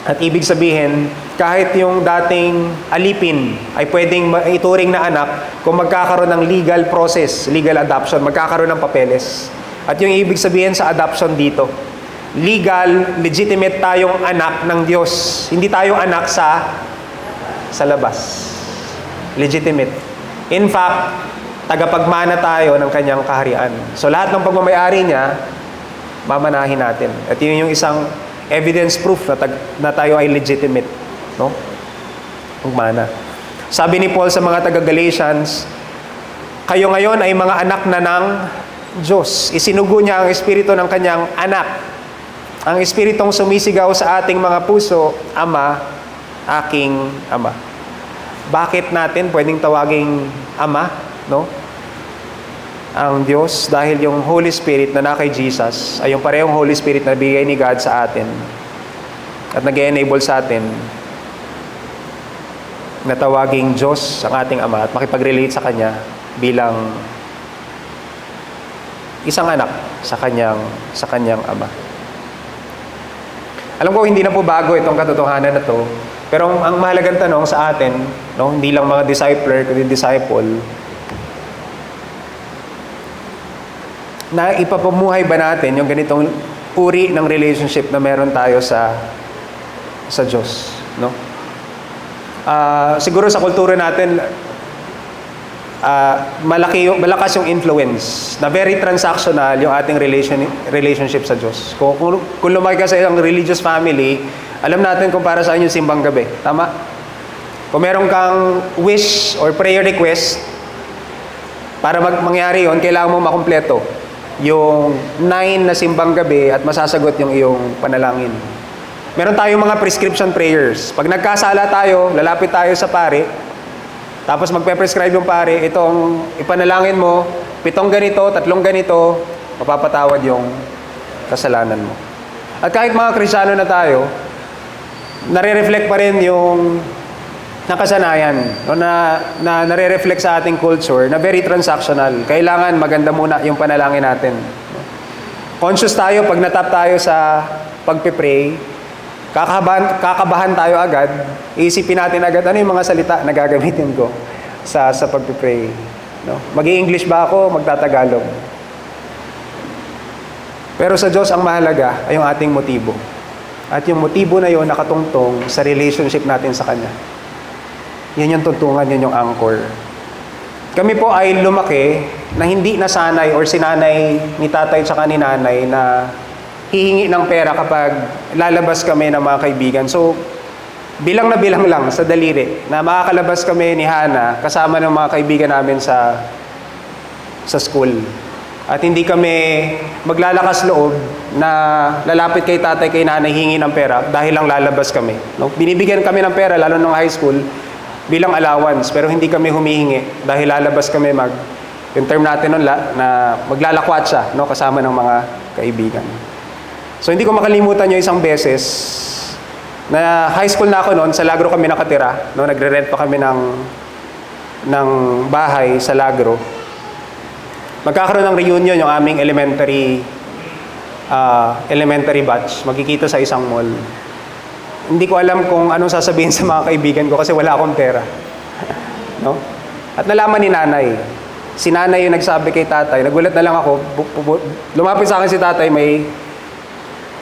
At ibig sabihin, kahit yung dating alipin ay pwedeng ituring na anak kung magkakaroon ng legal process, legal adoption, magkakaroon ng papeles. At yung ibig sabihin sa adoption dito, legal, legitimate tayong anak ng Diyos. Hindi tayong anak sa labas. Legitimate. In fact, tagapagmana tayo ng kanyang kaharian. So lahat ng pagmamayari niya, mamanahin natin. At yun yung isang evidence proof na tayo ay legitimate. No? Pagmana. Sabi ni Paul sa mga taga-Galatians, kayo ngayon ay mga anak na ng Diyos. Isinugo niya ang espiritu ng kanyang anak. Ang espiritong sumisigaw sa ating mga puso, Ama, aking Ama. Bakit natin pwedeng tawaging Ama? No? Ang Diyos, dahil yung Holy Spirit na kay Jesus ay yung parehong Holy Spirit na bigay ni God sa atin at nag-enable sa atin na tawaging Diyos ang ating Ama at makipag-relate sa Kanya bilang isang anak sa kanyang Ama. Alam ko hindi na po bago itong katotohanan na to, pero ang mahalagang tanong sa atin, no, hindi lang mga discipler kundi disciple, na ipapamuhay ba natin yung ganitong uri ng relationship na meron tayo sa Diyos, no? Siguro sa kultura natin, malakas yung influence na very transactional yung ating relationship sa Diyos. Kung lumaki ka sa isang religious family, alam natin kung para saan yung simbang gabi. Tama? Kung meron kang wish or prayer request, para mangyari yon, kailangan mo makumpleto yung 9 na simbang gabi at masasagot yung iyong panalangin. Meron tayong mga prescription prayers. Pag nagkasala tayo, lalapit tayo sa pare, tapos magpe-prescribe yung pare, itong ipanalangin mo, 7 ganito, 3 ganito, mapapatawad yung kasalanan mo. At kahit mga Kristiyano na tayo, nare-reflect pa rin yung nakasanayan, no, na nare-reflect sa ating culture na very transactional. Kailangan maganda muna yung panalangin natin. Conscious tayo pag natap tayo sa pagpe-pray, kakabahan tayo agad, iisipin natin agad ano yung mga salita na gagamitin ko sa pagpe-pray. No? Mag-i-English ba ako, magtatagalog? Pero sa Diyos ang mahalaga ay yung ating motibo. At yung motibo na yon nakatungtong sa relationship natin sa Kanya. Yun yung tuntungan, yun yung anchor. Kami po ay lumaki na hindi nasanay or sinanay ni tatay at ni nanay na hihingi ng pera kapag lalabas kami ng mga kaibigan. So, bilang na bilang lang sa daliri na makakalabas kami ni Hana kasama ng mga kaibigan namin sa school. At hindi kami maglalakas loob na lalapit kay tatay, kay nanay, hingi ng pera dahil lang lalabas kami. No? Binibigyan kami ng pera, lalo nung high school, bilang allowance, pero hindi kami humihingi dahil lalabas kami yung term natin nun na maglalakwat siya, no, kasama ng mga kaibigan. So hindi ko makalimutan yung isang beses na high school na ako noon, sa Lagro kami nakatira, no, nagre-rent pa kami ng bahay sa Lagro. Magkakaroon ng reunion yung aming elementary batch, magkikita sa isang mall. Hindi ko alam kung anong sasabihin sa mga kaibigan ko kasi wala akong pera. No? At nalaman ni nanay. Si nanay yung nagsabi kay tatay. Nagulat na lang ako. Lumapit sa akin si tatay, may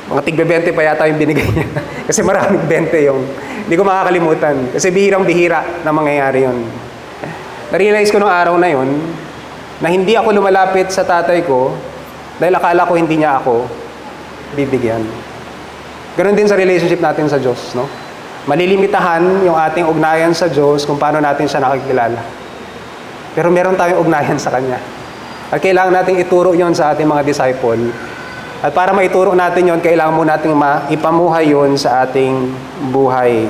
mga tigbe-20 pa yata yung binigay niya. Kasi maraming 20 yung... Hindi ko makakalimutan. Kasi bihirang-bihira na mangyayari yun. Na-realize ko nung araw na yun, na hindi ako lumalapit sa tatay ko dahil akala ko hindi niya ako bibigyan. Ganon din sa relationship natin sa Diyos, no? Malilimitahan yung ating ugnayan sa Diyos kung paano natin siya nakikilala. Pero meron tayong ugnayan sa Kanya. At kailangan nating ituro yon sa ating mga disciple. At para maituro natin yon, kailangan mo nating ipamuhay yon sa ating buhay.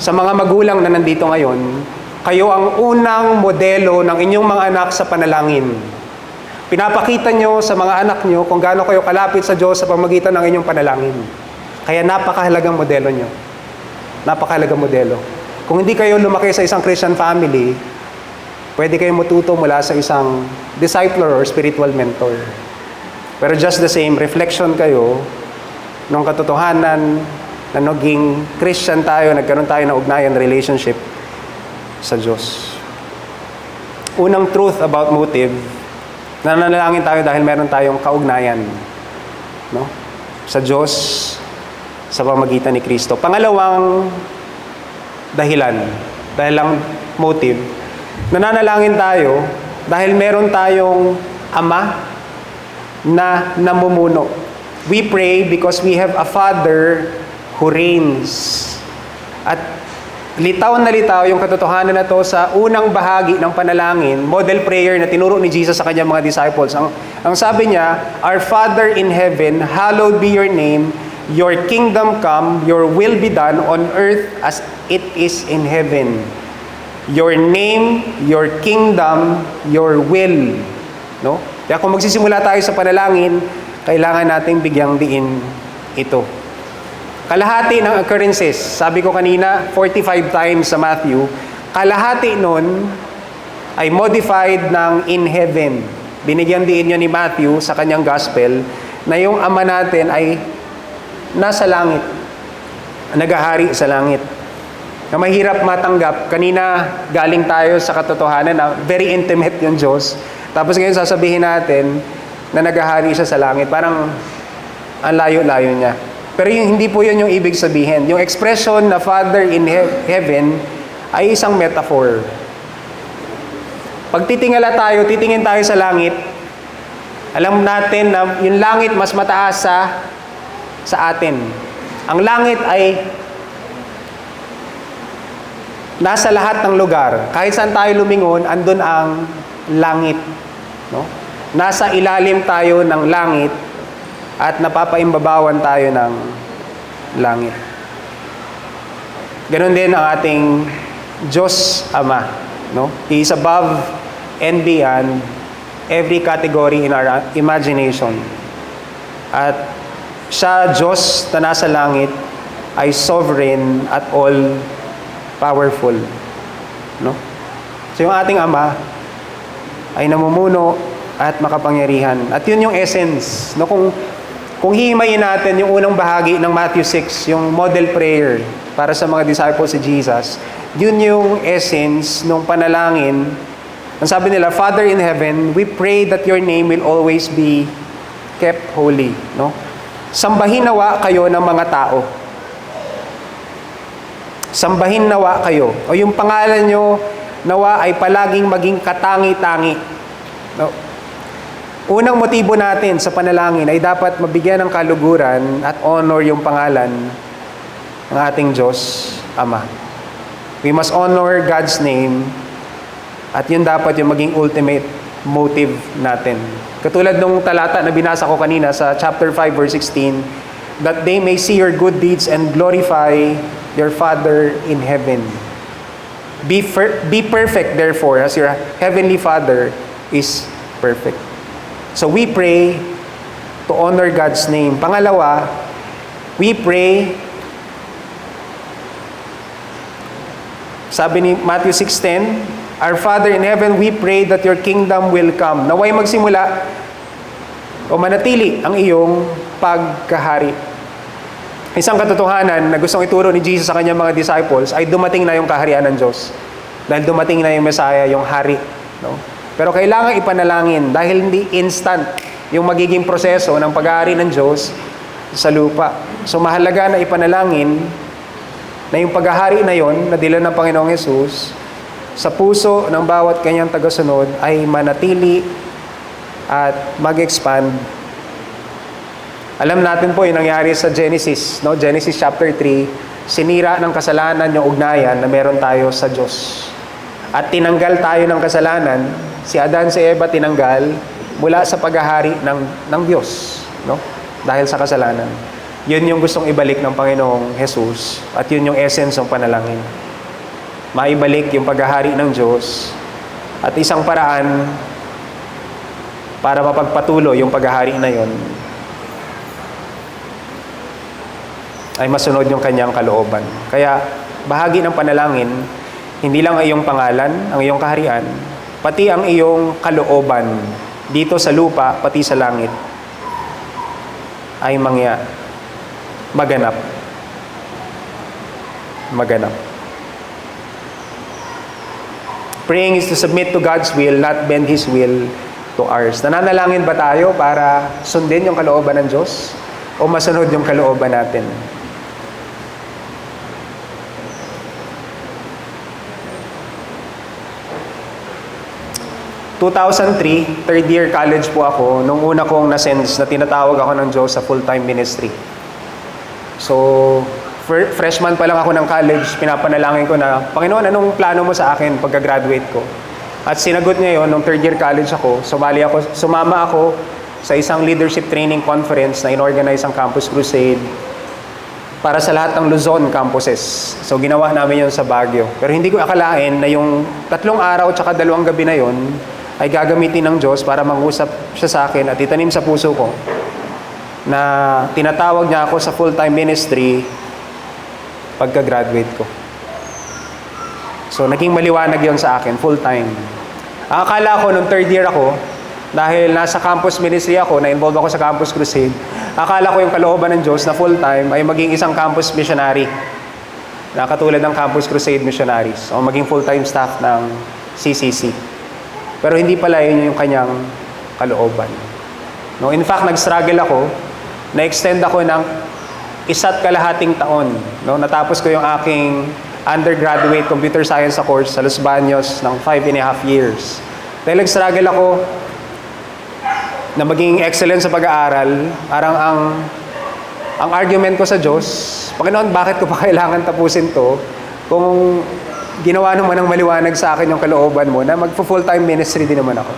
Sa mga magulang na nandito ngayon, kayo ang unang modelo ng inyong mga anak sa panalangin. Pinapakita nyo sa mga anak nyo kung gaano kayo kalapit sa Diyos sa pamamagitan ng inyong panalangin. Kaya napakahalagang modelo nyo. Napakahalagang modelo. Kung hindi kayo lumaki sa isang Christian family, pwede kayong matuto mula sa isang discipler or spiritual mentor. Pero just the same, reflection kayo ng katotohanan na naging Christian tayo, nagkaroon tayo ng ugnayan, relationship sa Diyos. Unang truth about motive, nananalangin tayo dahil meron tayong kaugnayan, no? Sa Diyos, sa pamagitan ni Kristo. Pangalawang dahilan, dahil lang motive, nananalangin tayo dahil meron tayong Ama na namumuno. We pray because we have a Father who reigns. At litaw na litaw yung katotohanan na to sa unang bahagi ng panalangin, model prayer na tinuro ni Jesus sa kanyang mga disciples. Ang sabi niya, Our Father in heaven, hallowed be your name, your kingdom come, your will be done on earth as it is in heaven. Your name, your kingdom, your will. No? Kaya kung magsisimula tayo sa panalangin, kailangan nating bigyang diin ito. Kalahati ng occurrences, sabi ko kanina, 45 times sa Matthew, kalahati nun ay modified ng in heaven. Binigyan din niyo ni Matthew sa kanyang gospel na yung Ama natin ay nasa langit, naghahari sa langit. Na mahirap matanggap, kanina galing tayo sa katotohanan na very intimate yung Diyos. Tapos ngayon sasabihin natin na naghahari siya sa langit. Parang ang layo-layo niya. Pero hindi po yun yung ibig sabihin. Yung expression na Father in heaven ay isang metaphor. Pag titingin tayo sa langit, alam natin na yung langit mas mataas sa atin. Ang langit ay nasa lahat ng lugar. Kahit saan tayo lumingon, andun ang langit. No? Nasa ilalim tayo ng langit at napapaimbabawan tayo ng langit. Ganon din ang ating Diyos Ama. No? He is above and beyond every category in our imagination. At siya, Diyos na nasa langit, ay sovereign at all powerful. No? So yung ating Ama ay namumuno at makapangyarihan. At yun yung essence. No? Kung hihimayin natin yung unang bahagi ng Matthew 6, yung model prayer para sa mga disciples si Jesus, yun yung essence ng panalangin. Ang sabi nila, Father in heaven, we pray that your name will always be kept holy. No? Sambahin nawa kayo ng mga tao. Sambahin nawa kayo. O yung pangalan nyo, nawa ay palaging maging katangi-tangi. No? Unang motibo natin sa panalangin ay dapat mabigyan ng kaluguran at honor yung pangalan ng ating Diyos, Ama. We must honor God's name at yun dapat yung maging ultimate motive natin. Katulad nung talata na binasa ko kanina sa chapter 5 verse 16, that they may see your good deeds and glorify your Father in heaven. Be perfect therefore as your heavenly Father is perfect. So we pray to honor God's name. Pangalawa, we pray, sabi ni Matthew 6:10, Our Father in heaven, we pray that your kingdom will come. Naway magsimula o manatili ang iyong pagkahari. Isang katotohanan na gustong ituro ni Jesus sa kanyang mga disciples ay dumating na yung kaharian ng Diyos. Dahil dumating na yung Messiah, yung hari. No? Pero kailangan ipanalangin dahil hindi instant yung magiging proseso ng paghahari ng Diyos sa lupa. So mahalaga na ipanalangin na yung paghahari na yon na dila ng Panginoong Hesus sa puso ng bawat kanyang tagasunod ay manatili at mag-expand. Alam natin po yung nangyari sa Genesis, no? Genesis chapter 3, sinira ng kasalanan yung ugnayan na meron tayo sa Diyos. At tinanggal tayo ng kasalanan, si Adan, si Eva tinanggal mula sa paghahari ng Diyos, no? Dahil sa kasalanan. Yun yung gustong ibalik ng Panginoong Jesus at yun yung essence ng panalangin. Maibalik yung paghahari ng Diyos at isang paraan para mapagpatuloy yung paghahari na yon ay masunod yung kanyang kalooban. Kaya bahagi ng panalangin, hindi lang ang iyong pangalan, ang iyong kaharian, pati ang iyong kalooban dito sa lupa, pati sa langit, ay maganap. Maganap. Praying is to submit to God's will, not bend His will to ours. Nananalangin ba tayo para sundin yung kalooban ng Diyos o masunod yung kalooban natin? – 2003, third year college po ako, nung una kong na-sense na tinatawag ako ng Diyos sa full-time ministry. So, freshman pa lang ako ng college, pinapanalangin ko na, Panginoon, anong plano mo sa akin pagka-graduate ko? At sinagot niya yun, nung third year college ako, sumama ako sa isang leadership training conference na inorganize ang Campus Crusade para sa lahat ng Luzon campuses. So, ginawa namin yun sa Baguio. Pero hindi ko akalain na yung 3 araw at 2 gabi na yun ay gagamitin ng Diyos para mangusap siya sa akin at itanim sa puso ko na tinatawag niya ako sa full-time ministry pagka-graduate ko. So, naging maliwanag yon sa akin, full-time. Ang akala ko nung third year ako, dahil nasa campus ministry ako, na-involve ako sa Campus Crusade, akala ko yung kalooban ng Diyos na full-time ay maging isang campus missionary na katulad ng Campus Crusade missionaries o maging full-time staff ng CCC. Pero hindi pala yun yung kanyang kalooban. No, in fact, nag-struggle ako, na-extend ako ng 1.5 taon. No, natapos ko yung aking undergraduate computer science course sa Los Baños ng 5.5 years. Dahil nag-struggle ako na maging excellent sa pag-aaral, parang ang argument ko sa Diyos, Panginoon, bakit ko pa kailangan tapusin to kung ginawa naman ng maliwanag sa akin yung kalooban mo na magpo-full-time ministry din naman ako.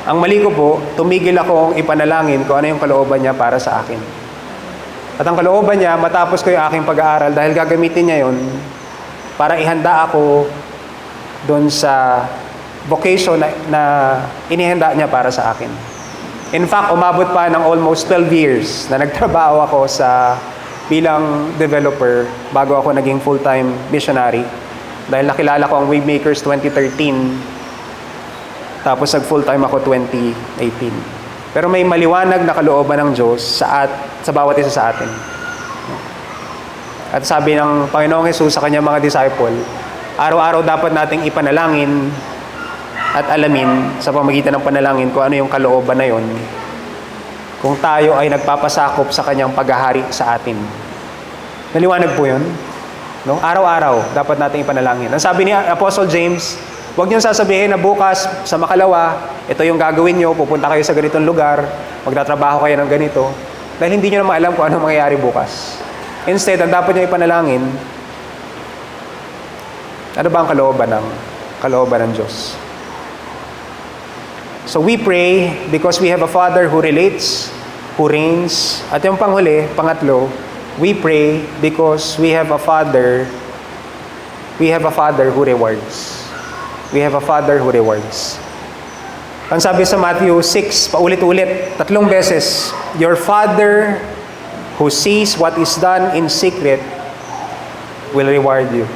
Ang mali ko po, tumigil akong ipanalangin kung ano yung kalooban niya para sa akin. At ang kalooban niya, matapos ko yung aking pag-aaral dahil gagamitin niya yon para ihanda ako doon sa vocation na inihanda niya para sa akin. In fact, umabot pa ng almost 12 years na nagtrabaho ako bilang developer bago ako naging full-time missionary. Dahil nakilala ko ang Waymakers 2013, tapos nag-full-time ako 2018. Pero may maliwanag na kalooban ng Diyos sa bawat isa sa atin. At sabi ng Panginoong Hesus sa kanyang mga disciple, araw-araw dapat nating ipanalangin at alamin sa pamagitan ng panalangin kung ano yung kalooban na yon, kung tayo ay nagpapasakop sa kanyang paghahari sa atin. Naliwanag po yun. No? Araw-araw dapat nating ipanalangin. Ang sabi ni Apostle James, huwag niyong sasabihin na bukas sa Makalawa, ito yung gagawin niyo, pupunta kayo sa ganitong lugar, magtatrabaho kayo ng ganito, dahil hindi niyo naman alam kung ano mangyayari bukas. Instead, ang dapat niyo ipanalangin, ano ba ang kalooban ng Diyos? So we pray because we have a Father who relates, who reigns, at yung pangatlo, we pray because we have a Father who rewards. We have a Father who rewards. Ang sabi sa Matthew 6, paulit-ulit, 3 beses, your Father who sees what is done in secret will reward you.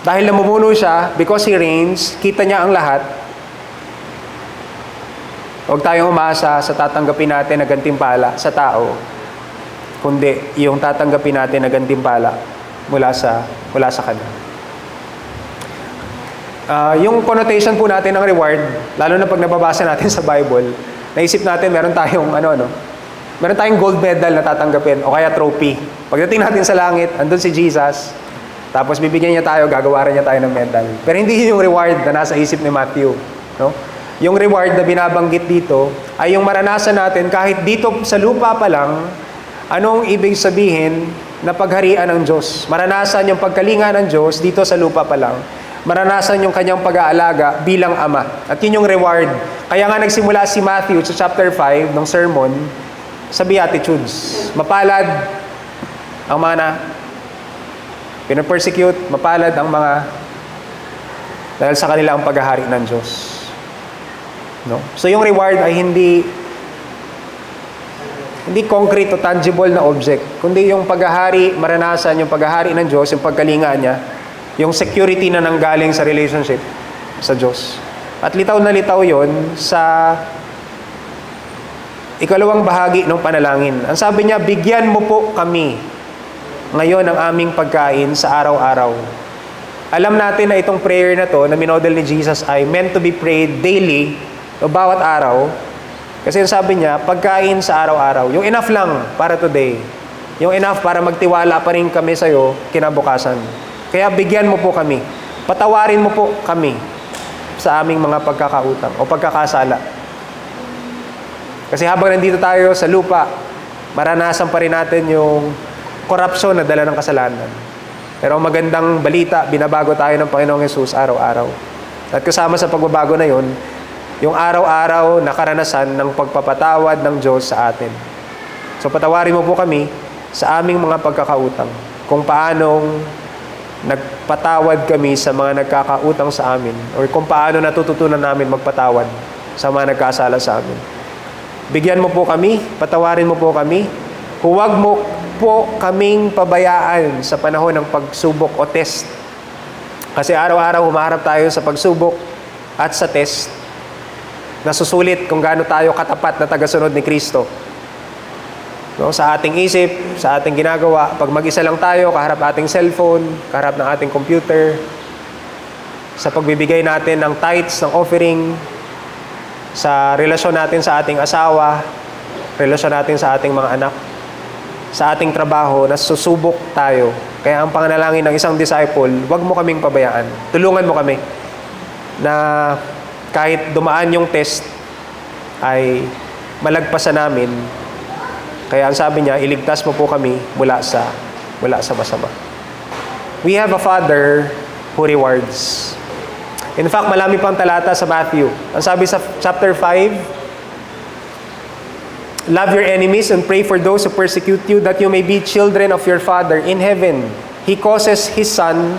Dahil namumuno siya, because He reigns, kita niya ang lahat. Huwag tayong umasa sa tatanggapin natin na gantimpala sa tao, kundi yung tatanggapin natin na gantimpala mula sa Kanya. Yung connotation po natin ng reward, lalo na pag nababasa natin sa Bible, naisip natin meron tayong meron tayong gold medal na tatanggapin o kaya trophy. Pagdating natin sa langit, andun si Jesus, tapos bibigyan niya tayo, gagawaran niya tayo ng medal. Pero hindi yun yung reward na nasa isip ni Matthew. No? Yung reward na binabanggit dito ay yung maranasan natin kahit dito sa lupa pa lang, anong ibig sabihin na pagharian ng Diyos. Maranasan yung pagkalinga ng Diyos dito sa lupa pa lang. Maranasan yung kanyang pag-aalaga bilang ama. At yun yung reward. Kaya nga nagsimula si Matthew sa chapter 5 ng sermon sa Beatitudes. Mapalad ang mga pinapersecute, mapalad ang mga dahil sa kanila ang paghahari ng Diyos. No? So yung reward ay hindi Hindi concrete o tangible na object, kundi yung paghahari, maranasan yung paghahari ng Diyos, yung pagkalinga niya, yung security na nanggaling sa relationship sa Diyos. At litaw na litaw yon sa ikalawang bahagi ng panalangin. Ang sabi niya, bigyan mo po kami ngayon ang aming pagkain sa araw-araw. Alam natin na itong prayer na to, na minodel ni Jesus, ay meant to be prayed daily, o bawat araw. Kasi sabi niya, pagkain sa araw-araw. Yung enough lang para today. Yung enough para magtiwala pa rin kami sa'yo kinabukasan. Kaya bigyan mo po kami. Patawarin mo po kami sa aming mga pagkakautang o pagkakasala. Kasi habang nandito tayo sa lupa, maranasan pa rin natin yung korupsyon na dala ng kasalanan. Pero ang magandang balita, binabago tayo ng Panginoong Hesus araw-araw. At kasama sa pagbabago na yon, yung araw-araw na karanasan ng pagpapatawad ng Diyos sa atin. So patawarin mo po kami sa aming mga pagkakautang. Kung paanong nagpatawad kami sa mga nagkakautang sa amin, or kung paano natututunan namin magpatawad sa mga nagkasala sa amin. Bigyan mo po kami, patawarin mo po kami. Huwag mo po kaming pabayaan sa panahon ng pagsubok o test. Kasi araw-araw humaharap tayo sa pagsubok at sa test. Nasusulit kung gaano tayo katapat na tagasunod ni Kristo. No, sa ating isip, sa ating ginagawa, pag mag-isa lang tayo, kaharap ating cellphone, kaharap ng ating computer, sa pagbibigay natin ng tithes, ng offering, sa relasyon natin sa ating asawa, relasyon natin sa ating mga anak, sa ating trabaho, nasusubok tayo. Kaya ang panganalangin ng isang disciple, huwag mo kaming pabayaan. Tulungan mo kami na kahit dumaan yung test, ay malagpasan namin. Kaya ang sabi niya, iligtas mo po kami mula sa masama. We have a Father who rewards. In fact, marami pang talata sa Matthew. Ang sabi sa chapter 5, love your enemies and pray for those who persecute you, that you may be children of your Father in heaven. He causes His sun,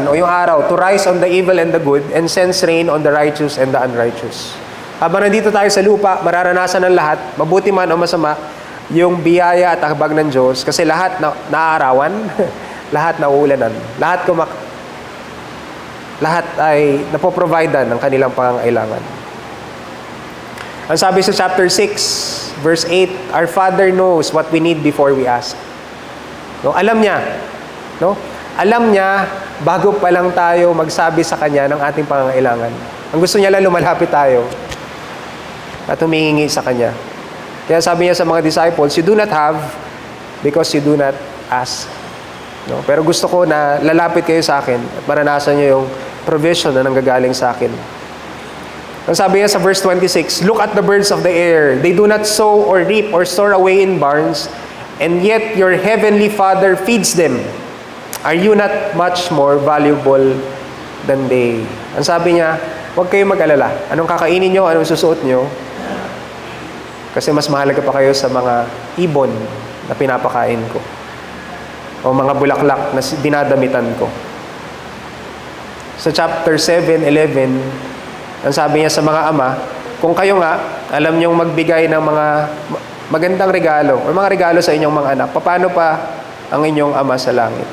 o yung araw, to rise on the evil and the good, and sends rain on the righteous and the unrighteous. Habang nandito tayo sa lupa, mararanasan ng lahat, mabuti man o masama, yung biyaya at hakbag ng Diyos. Kasi lahat na naaarawan, lahat na uulanan, lahat ay napoprovidean ng kanilang pangangailangan. Ang sabi sa chapter 6, verse 8, our Father knows what we need before we ask. No, alam niya, no? Alam niya bago pa lang tayo magsabi sa Kanya ng ating pangangailangan. Ang gusto niya lang lumalapit tayo at humihingi sa Kanya. Kaya sabi niya sa mga disciples, you do not have because you do not ask. No? Pero gusto ko na lalapit kayo sa akin at maranasan niyo yung provision na nanggagaling sa akin. Ang sabi niya sa verse 26, look at the birds of the air. They do not sow or reap or store away in barns, and yet your heavenly Father feeds them. Are you not much more valuable than they? Ang sabi niya, huwag kayong mag-alala. Anong kakainin nyo, anong susuot nyo? Kasi mas mahalaga pa kayo sa mga ibon na pinapakain ko. O mga bulaklak na dinadamitan ko. Sa chapter 7:11, ang sabi niya sa mga ama, kung kayo nga, alam nyong magbigay ng mga magandang regalo, o mga regalo sa inyong mga anak, paano pa ang inyong ama sa langit?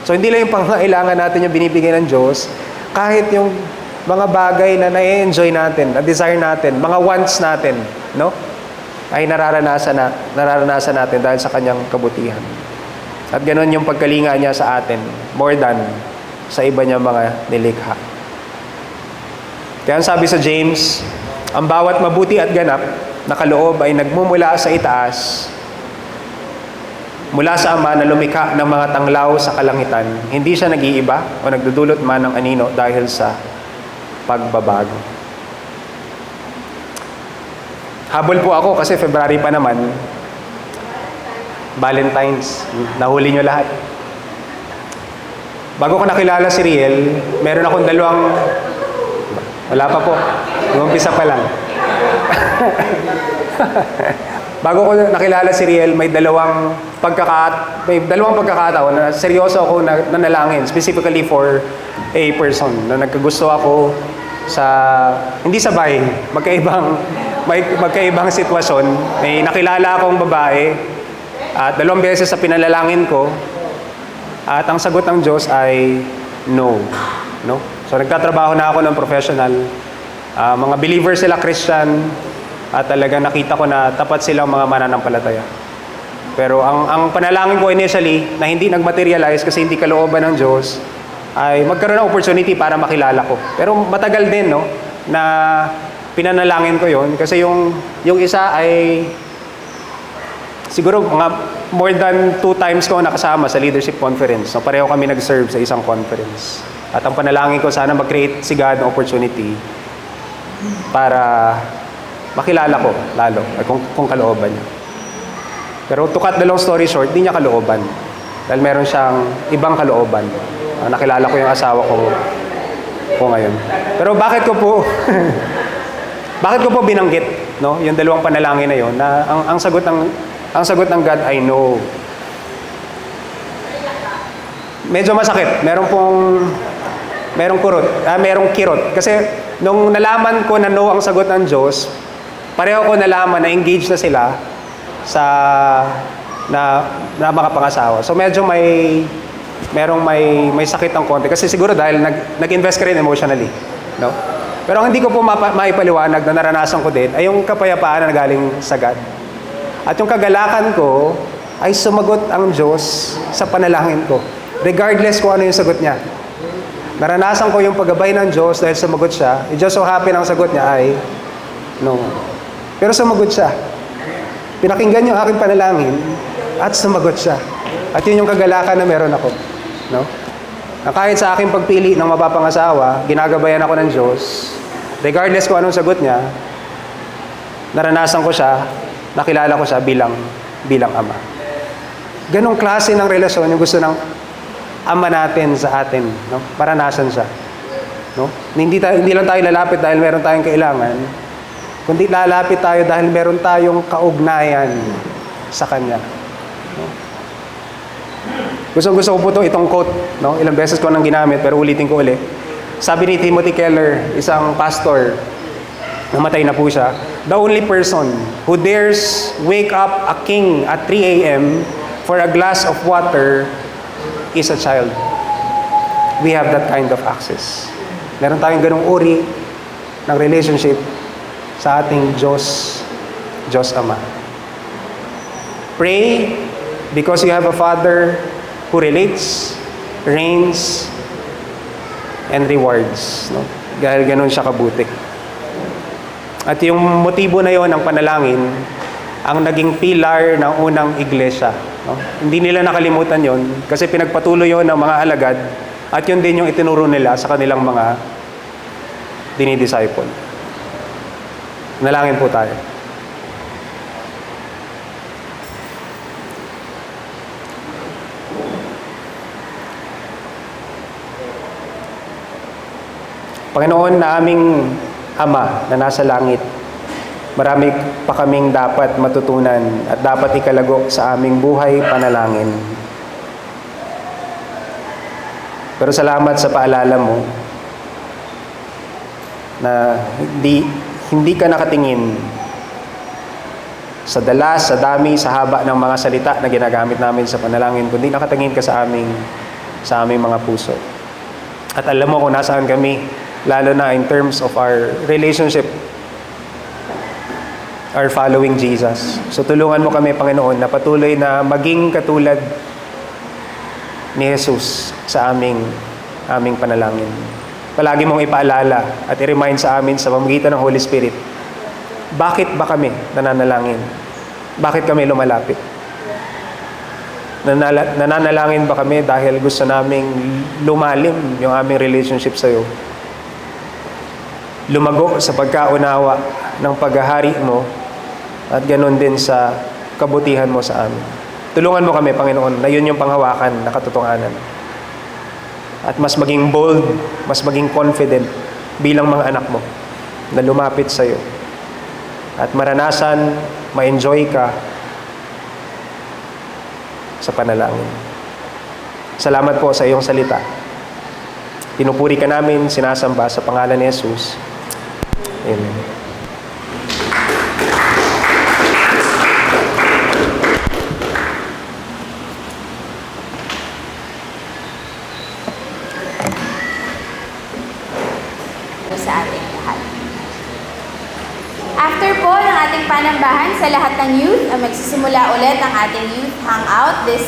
So, hindi lang yung pangangailangan natin yung binibigay ng Diyos, kahit yung mga bagay na na-enjoy natin, na-desire natin, mga wants natin, no? Ay nararanasan natin dahil sa Kanyang kabutihan. At ganoon yung pagkalinga niya sa atin, more than sa iba niya mga nilikha. Kaya ang sabi sa James, ang bawat mabuti at ganap na kaloob ay nagmumula sa itaas, mula sa Ama na lumikha ng mga tanglaw sa kalangitan. Hindi siya nag-iiba o nagdudulot man ng anino dahil sa pagbabago. Habol po ako kasi February pa naman. Valentine's. Nahuli nyo lahat. Bago ko nakilala si Riel, meron akong dalawang... Wala pa po. Umpisa pa lang. Bago ko nakilala si Riel, may dalawang pagkakataon na seryoso ako na nanalangin, specifically for a person na nagkagusto ako sa, hindi sabay, magkaibang may magkaibang sitwasyon. May nakilala akong babae at 2 beses sa pinalalangin ko at ang sagot ng Diyos ay no. No? So nagtatrabaho na ako ng professional. Mga believer sila, Christian, at talaga nakita ko na tapat silang mga mananampalataya. Pero ang panalangin ko initially na hindi nagmaterialize kasi hindi kalooban ng Diyos ay magkaroon ng opportunity para makilala ko. Pero matagal din, no, na pinanalangin ko yon kasi yung isa ay siguro mga more than 2 times ko nakasama sa leadership conference. So pareho kami nag-serve sa isang conference. At ang panalangin ko sana mag-create si God ng opportunity para makilala ko lalo kung kalooban niya. Pero to cut the long story short, di niya kalooban. Dahil meron siyang ibang kalooban. Nakilala ko yung asawa ko ngayon. Pero bakit ko po binanggit, no? Yung 2 panalangin na yon na ang sagot ng God ay no. Medyo masakit. Merong kirot. Kasi nung nalaman ko na no ang sagot ng Diyos, pareho ko nalaman na engaged na sila sa na makapangasawa. So medyo may sakit ng konti kasi siguro dahil nag-invest ka rin emotionally, no? Pero ang hindi ko po maipaliwanag na naranasan ko din ay yung kapayapaan na galing sa God. At yung kagalakan ko ay sumagot ang Diyos sa panalangin ko. Regardless kung ano yung sagot niya. Naranasan ko yung paggabay ng Diyos dahil sumagot siya. It just so happen ang sagot niya ay no. Pero sumagot siya. Pinakinggan yung aking panalangin at sumagot siya. At yun yung kagalakan na meron ako. No? Na kahit sa aking pagpili ng mapapangasawa, ginagabayan ako ng Diyos. Regardless kung anong sagot niya, naranasan ko siya, nakilala ko siya bilang ama. Ganong klase ng relasyon yung gusto ng ama natin sa atin. No? Maranasan siya. No? Hindi lang tayo lalapit dahil meron tayong kailangan, kundi lalapit tayo dahil meron tayong kaugnayan sa Kanya. No? Gusto ko po itong quote. No? Ilang beses ko nang ginamit, pero ulitin ko ulit. Sabi ni Timothy Keller, isang pastor, namatay na po siya, the only person who dares wake up a king at 3 a.m. for a glass of water is a child. We have that kind of access. Meron tayong ganung uri ng relationship sa ating Diyos Ama. Pray because you have a Father who relates, reigns, and rewards. No? Dahil ganun siya kabuti. At yung motibo na yon ng panalangin, ang naging pilar ng unang iglesia. No? Hindi nila nakalimutan yon kasi pinagpatuloy yon ng mga alagad at yun din yung itinuro nila sa kanilang mga dinidisciple. Nalangin po tayo. Panginoon na aming Ama na nasa langit, marami pa kaming dapat matutunan at dapat ikalago sa aming buhay panalangin. Pero salamat sa paalala mo na hindi ka nakatingin sa dalas, sa dami, sa haba ng mga salita na ginagamit namin sa panalangin, kundi nakatingin ka sa aming mga puso. At alam mo kung nasaan kami, lalo na in terms of our relationship, our following Jesus. So tulungan mo kami, Panginoon, na patuloy na maging katulad ni Jesus sa aming panalangin. Palagi mong ipaalala at i-remind sa amin sa pamamagitan ng Holy Spirit, bakit ba kami nananalangin? Bakit kami lumalapit? Nananalangin ba kami dahil gusto naming lumalim yung aming relationship sa iyo? Lumago sa pagkaunawa ng paghahari mo at ganoon din sa kabutihan mo sa amin. Tulungan mo kami, Panginoon, na yun yung panghawakan na katotohanan. At mas maging bold, mas maging confident bilang mga anak mo na lumapit sa iyo. At maranasan, ma-enjoy ka sa panalangin. Salamat po sa iyong salita. Pinupuri ka namin, sinasamba sa pangalan ni Jesus. Amen. lahat. After po ng ating panambahan sa lahat ng youth, magsisimula ulit ang ating youth hangout this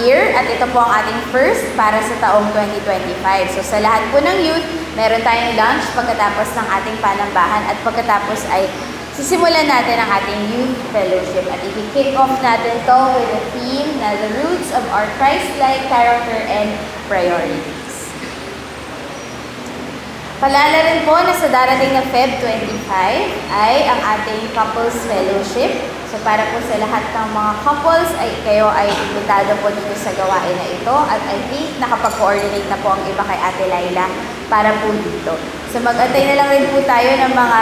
year at ito po ang ating first para sa taong 2025. So sa lahat po ng youth, meron tayong lunch pagkatapos ng ating panambahan at pagkatapos ay sisimulan natin ang ating youth fellowship at i-kick off natin to with the theme na the roots of our Christ-like character and priorities. Paalala rin po na sa darating na Feb 25 ay ang ating couples fellowship. So para po sa lahat ng mga couples ay kayo ay imbitado po dito sa gawain na ito at I think nakapag-coordinate na po ang iba kay Ate Laila para po dito. So mag-antay na lang rin po tayo ng mga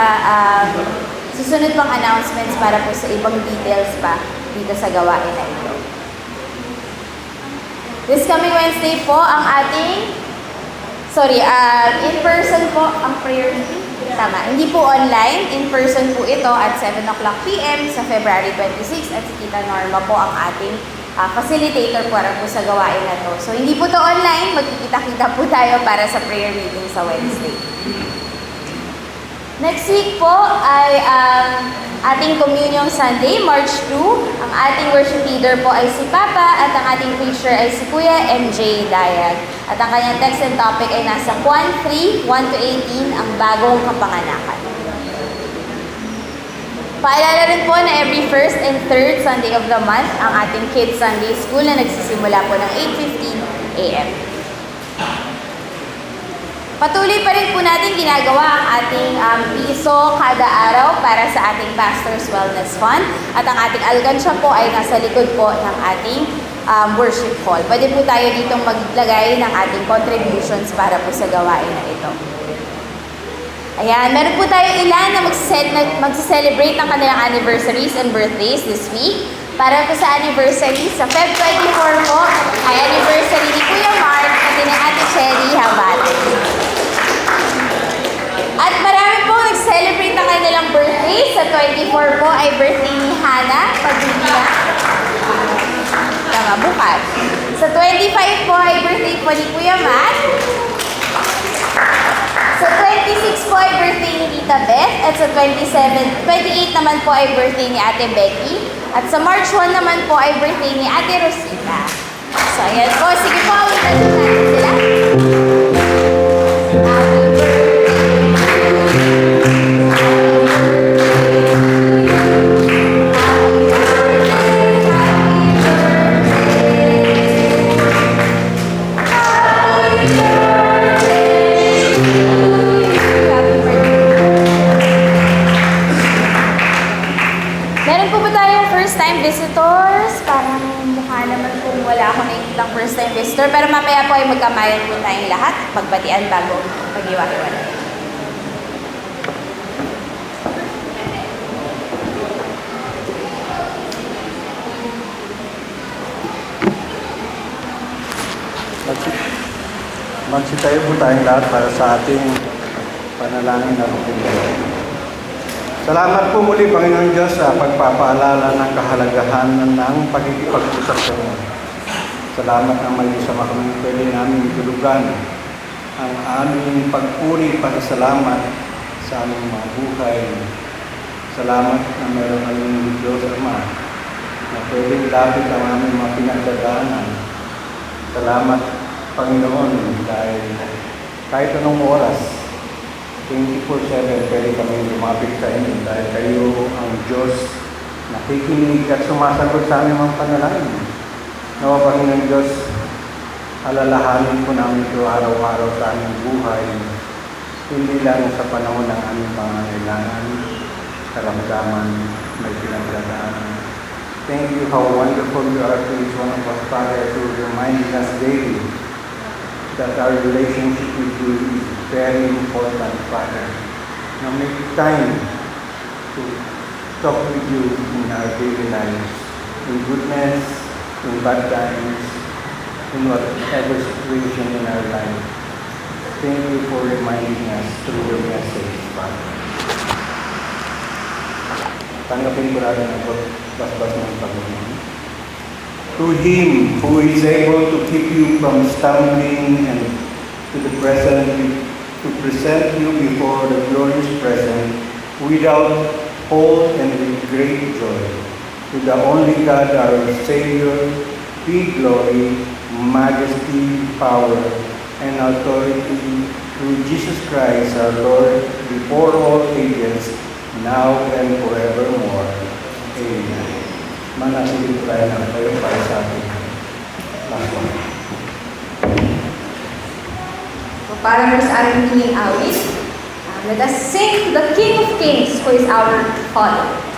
susunod pang announcements para po sa ibang details pa dito sa gawain na ito. This coming Wednesday po ang ating in-person po ang prayer meeting. Tama, hindi po online. In-person po ito at 7 o'clock p.m. sa February 26 at si Tita Norma po ang ating facilitator para po sa gawain na to. So, hindi po to online. Magkikita-kita po tayo para sa prayer meeting sa Wednesday. Next week po ay ating Communion Sunday, March 2. Ang ating worship leader po ay si Papa at ang ating preacher ay si Kuya MJ Dayag. At ang kanyang text and topic ay nasa Juan 3, 1-18, ang bagong kapanganakan. Paalala rin po na every first and third Sunday of the month, ang ating Kids Sunday School na nagsisimula po ng 8:15 a.m. Patuloy pa rin po natin ginagawa ang ating piso kada araw para sa ating Pastor's Wellness Fund. At ang ating alkansya po ay nasa likod po ng ating worship hall. Pwede po tayo ditong maglagay ng ating contributions para po sa gawain na ito. Ayan, meron po tayo ilan na magse-celebrate ng kanilang anniversaries and birthdays this week. Para po sa anniversary, sa Feb 24 po, ay anniversary ni Kuya Mark at ni Ate Cherry Habate. At marami po nag-celebrate ng kanilang birthday. Sa 24 po ay birthday ni Hannah Padilla. Tama, bukas. Sa 25 po ay birthday po ni Kuya Matt. Sa 26 po ay birthday ni Tita Beth. At sa 28 naman po ay birthday ni Ate Becky. At sa March 1 naman po ay birthday ni Ate Rosita. So, ayan po. Sige po, awitan natin sila. Happy birthday. Visitors, parang mukha naman kung wala ako nakikitang first time visitor, pero mamaya po ay magkamayan po tayong lahat, pagbatian bago mag-iwa-iwalay. Magsitayo po tayong lahat para sa ating panalangin na rutin. Salamat po muli, Panginoon Diyos, sa pagpapaalala ng kahalagahan ng pagkikipag-usap sa inyo. Salamat na may isama kami pwede namin itulugan ang aming pagpuri pasasalamat sa aming mga buhay. Salamat na mayroon kaming Diyos Ama na pwede ilapit ang aming mga pinagdadaanan. Salamat, Panginoon, dahil kahit anong oras, 24/7 pwede kami lumapit sa inyo dahil kayo ang Diyos na nakikinig at sumasagot sa aming mga panalangin. Nawa, Panginoon Diyos, alalahanin po namin ito araw-araw sa aming buhay, hindi lang sa panahon ng aming pangangailangan, karamdaman, may pinagdadaanan. Thank you how wonderful you are to each one of us, Father, to reminding us daily that our relationship with you is very important, Father. Now make time to talk with you in our daily lives, in goodness, in bad times, in whatever situation in our life. Thank you for reminding us through your message, Father. Tanggapin ko natin ang basbas ng Panginoon. To Him who is able to keep you from stumbling and to present you before the glorious without fault and with great joy. To the only God, our Savior, be glory, majesty, power, and authority through Jesus Christ our Lord, before all ages, now and forevermore. Amen. Manatili tayo na kayo para sa ating last one. So, para mo sa ating huling awit, let us sing to the King of Kings, who is our Father.